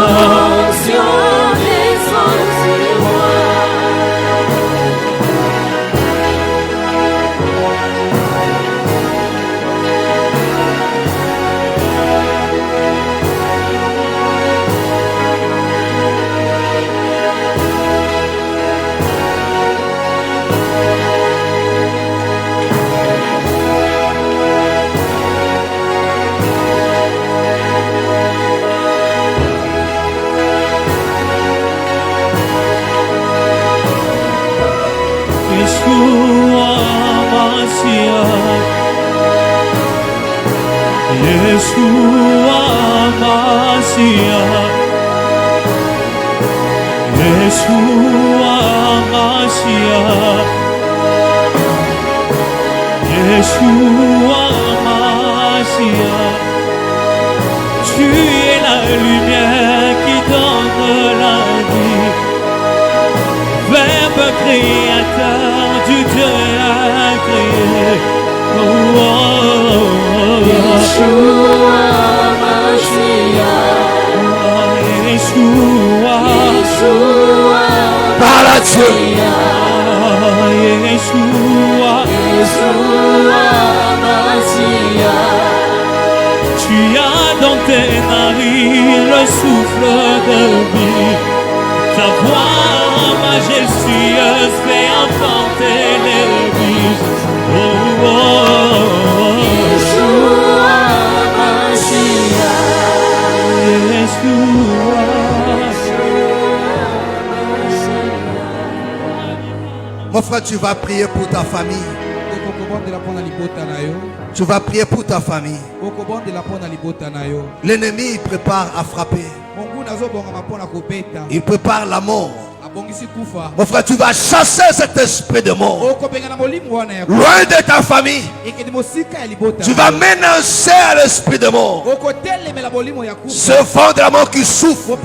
Yeshua Mashiach, Yeshua Mashiach, Yeshua Mashiach, tu es la lumière qui donne la vie, Verbe créateur du Dieu incréé. Yeshua Mashiach, Yeshua par la Dieu, Yeshua Mashiach, tu as dans tes narines le souffle de vie, ta voix majestueuse fait enfanter les vies. Oh, oh, oh. Yeshua Mashiach, Yeshua. Mon frère, tu vas prier pour ta famille. Tu vas prier pour ta famille. L'ennemi prépare à frapper. Il prépare la mort. Mon frère, tu vas chasser cet esprit de mort loin de ta famille. Tu vas menacer à l'esprit de mort. Ce vent de la mort qui souffle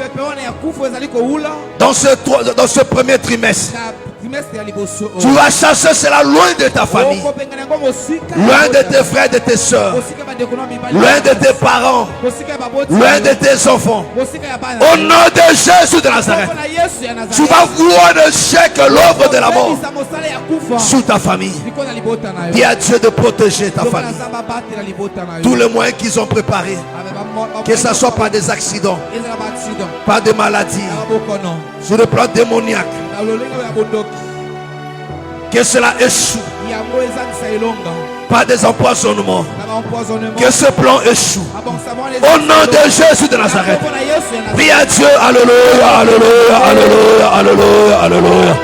dans ce premier trimestre. Tu vas chasser cela loin de ta famille, loin de tes frères, de tes soeurs, loin de tes parents, loin de tes enfants. Au nom de Jésus de Nazareth, tu vas voir le chèque, l'œuvre de la mort sur ta famille. Dis à Dieu de protéger ta famille. Tous les moyens qu'ils ont préparés, que ce soit par des accidents, par des maladies, sur le plan démoniaque, que cela échoue, par des empoisonnements, que ce plan échoue. Au nom de Jésus de Nazareth, prie à Dieu. Alléluia, alléluia, alléluia, alléluia, alléluia.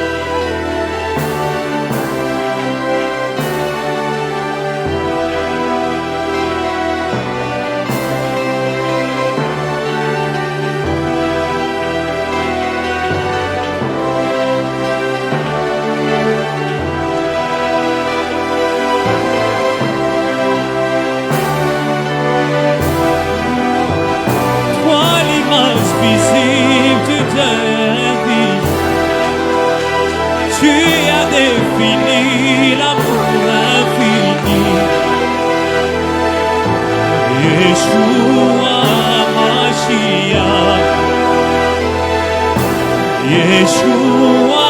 Tu as défini l'amour Yeshua Mashiach, Yeshua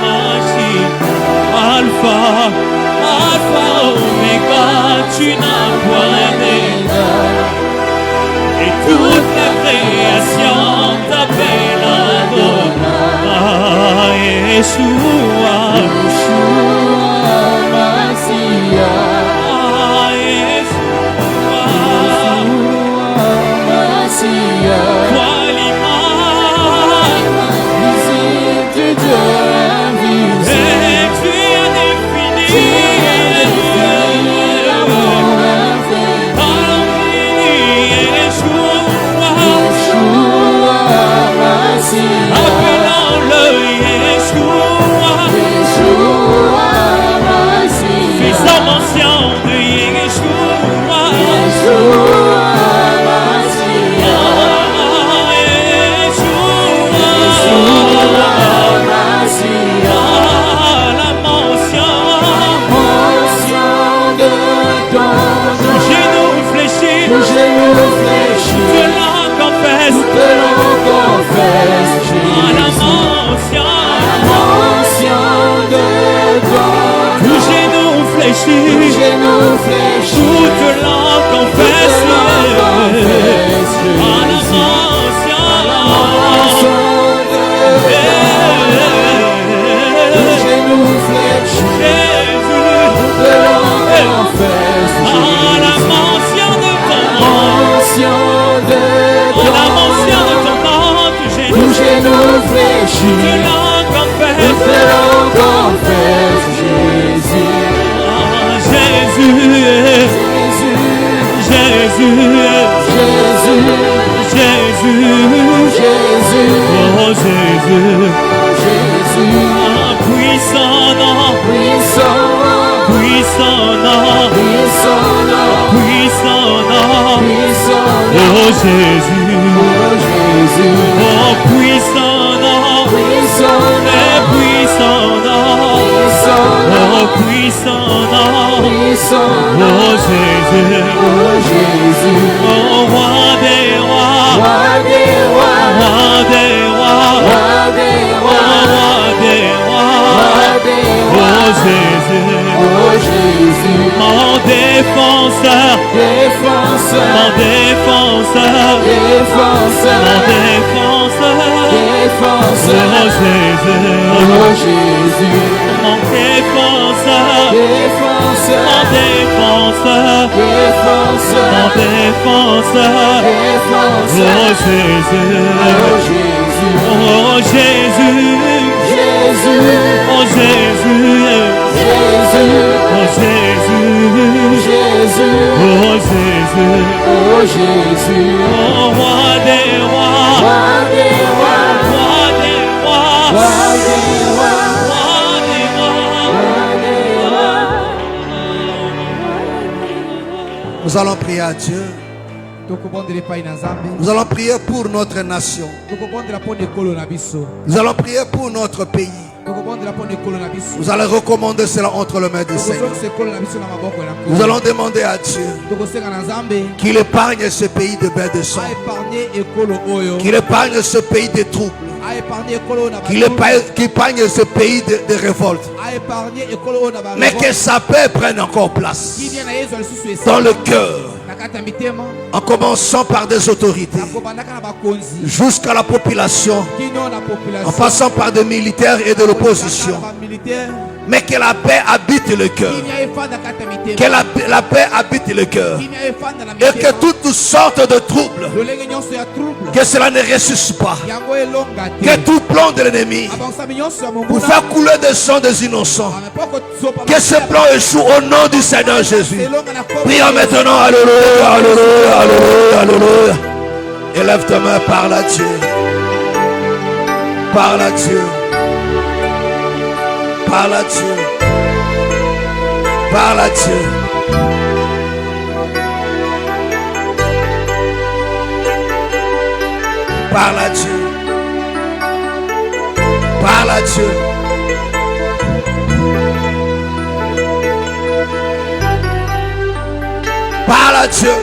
Mashiach, Alpha, Alpha, Omega, tu n'as point d'égal. Et toute la création t'appelle Adonai, Yeshua, Yeshua Mashiach, Yeshua, Mashiach, toi l'image, visite de Dieu invisible, et tu as défini l'amour infini. Yeshua, Yeshua Mashiach, appelons-le Yeshua, Yeshua Mashiach, fils ancien de Yeshua, Yeshua Mashiach, Yeshua Mashiach, la mention, mention de ton nom, genou fléchi, tout genou fléchi, toute langue confesse, toute langue confesse, la Jésus, mention, mention de ton nom, tout genou fléchi, tout genou fléchi, toute langue confesse, toute langue confesse, la Jésus, mention, tout genou fléchi, toute langue confesse, la mention de ton nom, mention de ton la mention de nom, ton nom, tout tout genou, genou fléchi, toute langue confesse, toute langue confesse, Jésus, Jésus, Jésus, Jésus, Jésus, Jésus, Jésus, oh Jésus, Jésus, puissant nom, puissant, puissant nom, puissant nom, puissant nom, puissant oh nom, Jésus, oh Jésus, oh puissant nom, puissant et nom, puissant nom, puissant oh nom, puissant nom, puissant oh nom, Jésus, oh Jésus, oh roi des rois, roi des rois, roi des rois, roi des oh rois, roi des rois, roi des oh rois, Jésus, oh Jésus, mon défenseur, défenseur, mon défenseur, mon défenseur, défenseur, défenseur, oh Jésus, oh Jésus, mon défenseur, défenseur, mon défenseur, mon défenseur, défenseur, défenseur, oh Jésus, oh Jésus, oh Jésus, Jésus, oh Jésus, Jésus, oh Jésus, Jésus, oh Jésus, oh Jésus, oh roi des rois, roi des rois, roi des rois, roi des rois, roi des rois. Nous allons prier à Dieu. Nous allons prier pour notre nation. Nous allons prier pour notre pays. Nous allons recommander cela entre les mains du Seigneur. Nous allons demander à Dieu qu'il épargne ce pays de bain de sang, qu'il épargne ce pays de troubles, qu'il épargne ce pays de révolte, mais que sa paix prenne encore place dans le cœur, en commençant par des autorités jusqu'à la population, en passant par des militaires et de l'opposition, mais que la paix habite le cœur, que la paix habite le cœur, et que toutes sortes de troubles, que cela ne ressuscite pas, que tout plan de l'ennemi pour faire couler des sang des innocents, que ce plan échoue au nom du Seigneur Jésus. Prions maintenant, alléluia, alléluia, alléluia, alléluia. Élève ta main, parle à Dieu, parle à Dieu, parle à Dieu, parle à Dieu. Parle à Dieu. Parle à Dieu. Parle à Dieu.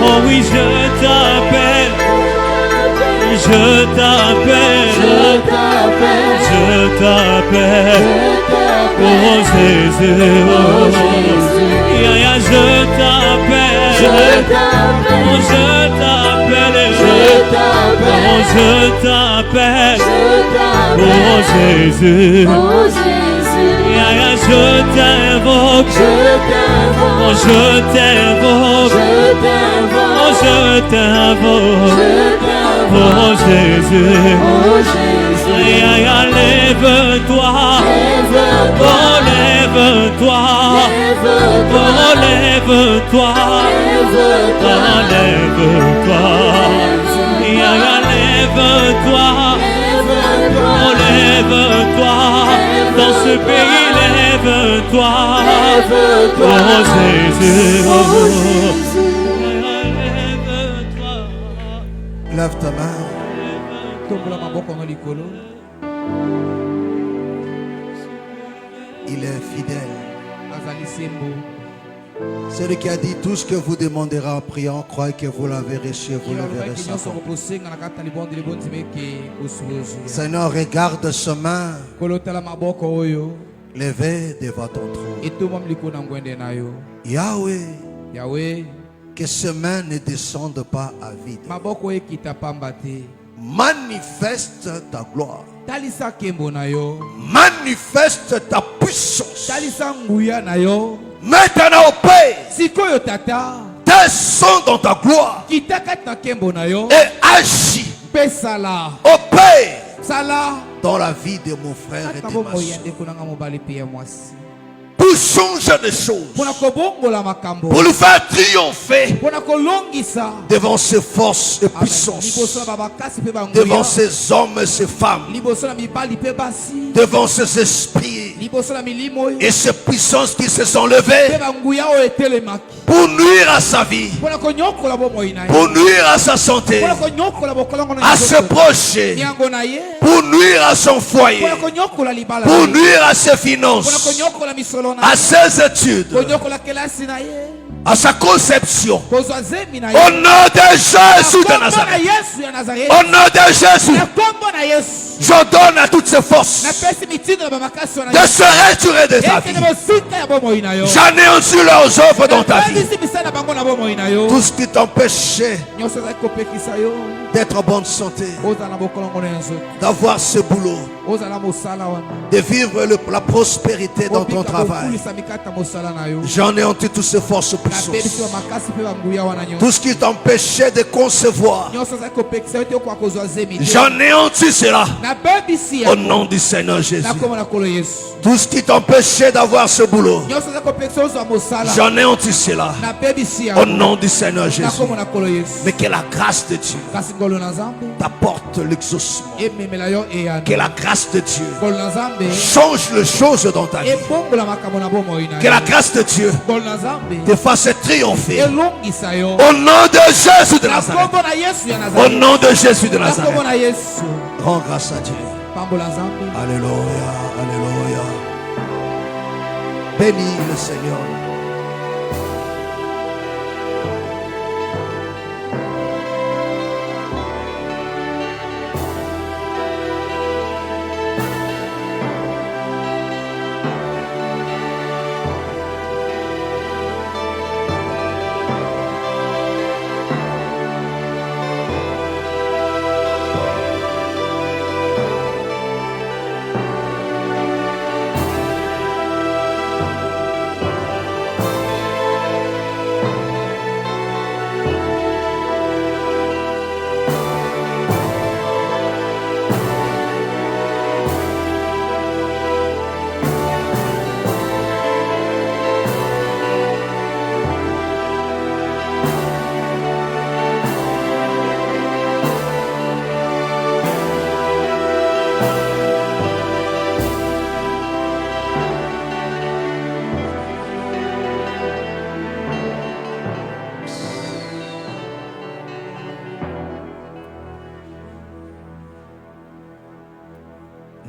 Oh oui, je t'appelle, je t'appelle, je t'appelle, oh Jésus, je t'appelle, oh je t'appelle, oh je t'appelle, oh Jésus, je t'invoque, oh je t'invoque, oh je t'invoque, oh Jésus, lève-toi, oh lève-toi, oh lève-toi, oh lève-toi, lève-toi, oh lève-toi, dans ce pays lève-toi, oh Jésus, lève-toi. Lève ta main. Il est fidèle. Celui qui a dit tout ce que vous demanderez en priant, croyez que vous l'avez reçu, vous le verrez sans compte. Seigneur, regarde ce main levé devant ton trône. Yahweh, que ce main ne descende pas à vide. Manifeste ta gloire. Manifeste ta puissance. Maintenant au Père, descends dans ta gloire et agis au Père dans la vie de mon frère et de ma soeur. Pour changer des choses, pour nous faire triompher devant ces forces et puissances, devant ces hommes et ces femmes, devant ces esprits et ces puissances qui se sont levées pour nuire à sa vie, pour nuire à sa santé, à ses projets, pour nuire à son foyer, pour nuire à ses finances, à ses études, à sa conception. Au nom de Jésus de Nazareth, au nom de Jésus, je donne à toutes ces forces de se retirer de ta vie. J'anéantis leurs œuvres dans ta vie. Tout ce qui t'empêchait d'être en bonne santé, d'avoir ce boulot, de vivre la prospérité dans ton travail, j'anéantis toutes ces forces puissantes. Tout ce qui t'empêchait de concevoir, j'anéantis cela au nom du Seigneur Jésus. Tout ce qui t'empêchait d'avoir ce boulot, j'anéantis cela au nom du Seigneur Jésus. Mais que la grâce de Dieu t'apporte l'exaucement. Que la grâce de Dieu change les choses dans ta vie. Que la grâce de Dieu te fasse triompher. Au nom de Jésus de Nazareth. Au nom de Jésus de Nazareth. Rends grâce à Dieu. Alléluia, alléluia. Bénis le Seigneur.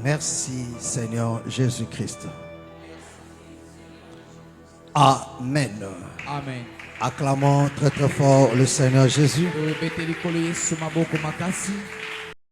Merci Seigneur Jésus-Christ. Amen. Amen. Acclamons très très fort le Seigneur Jésus.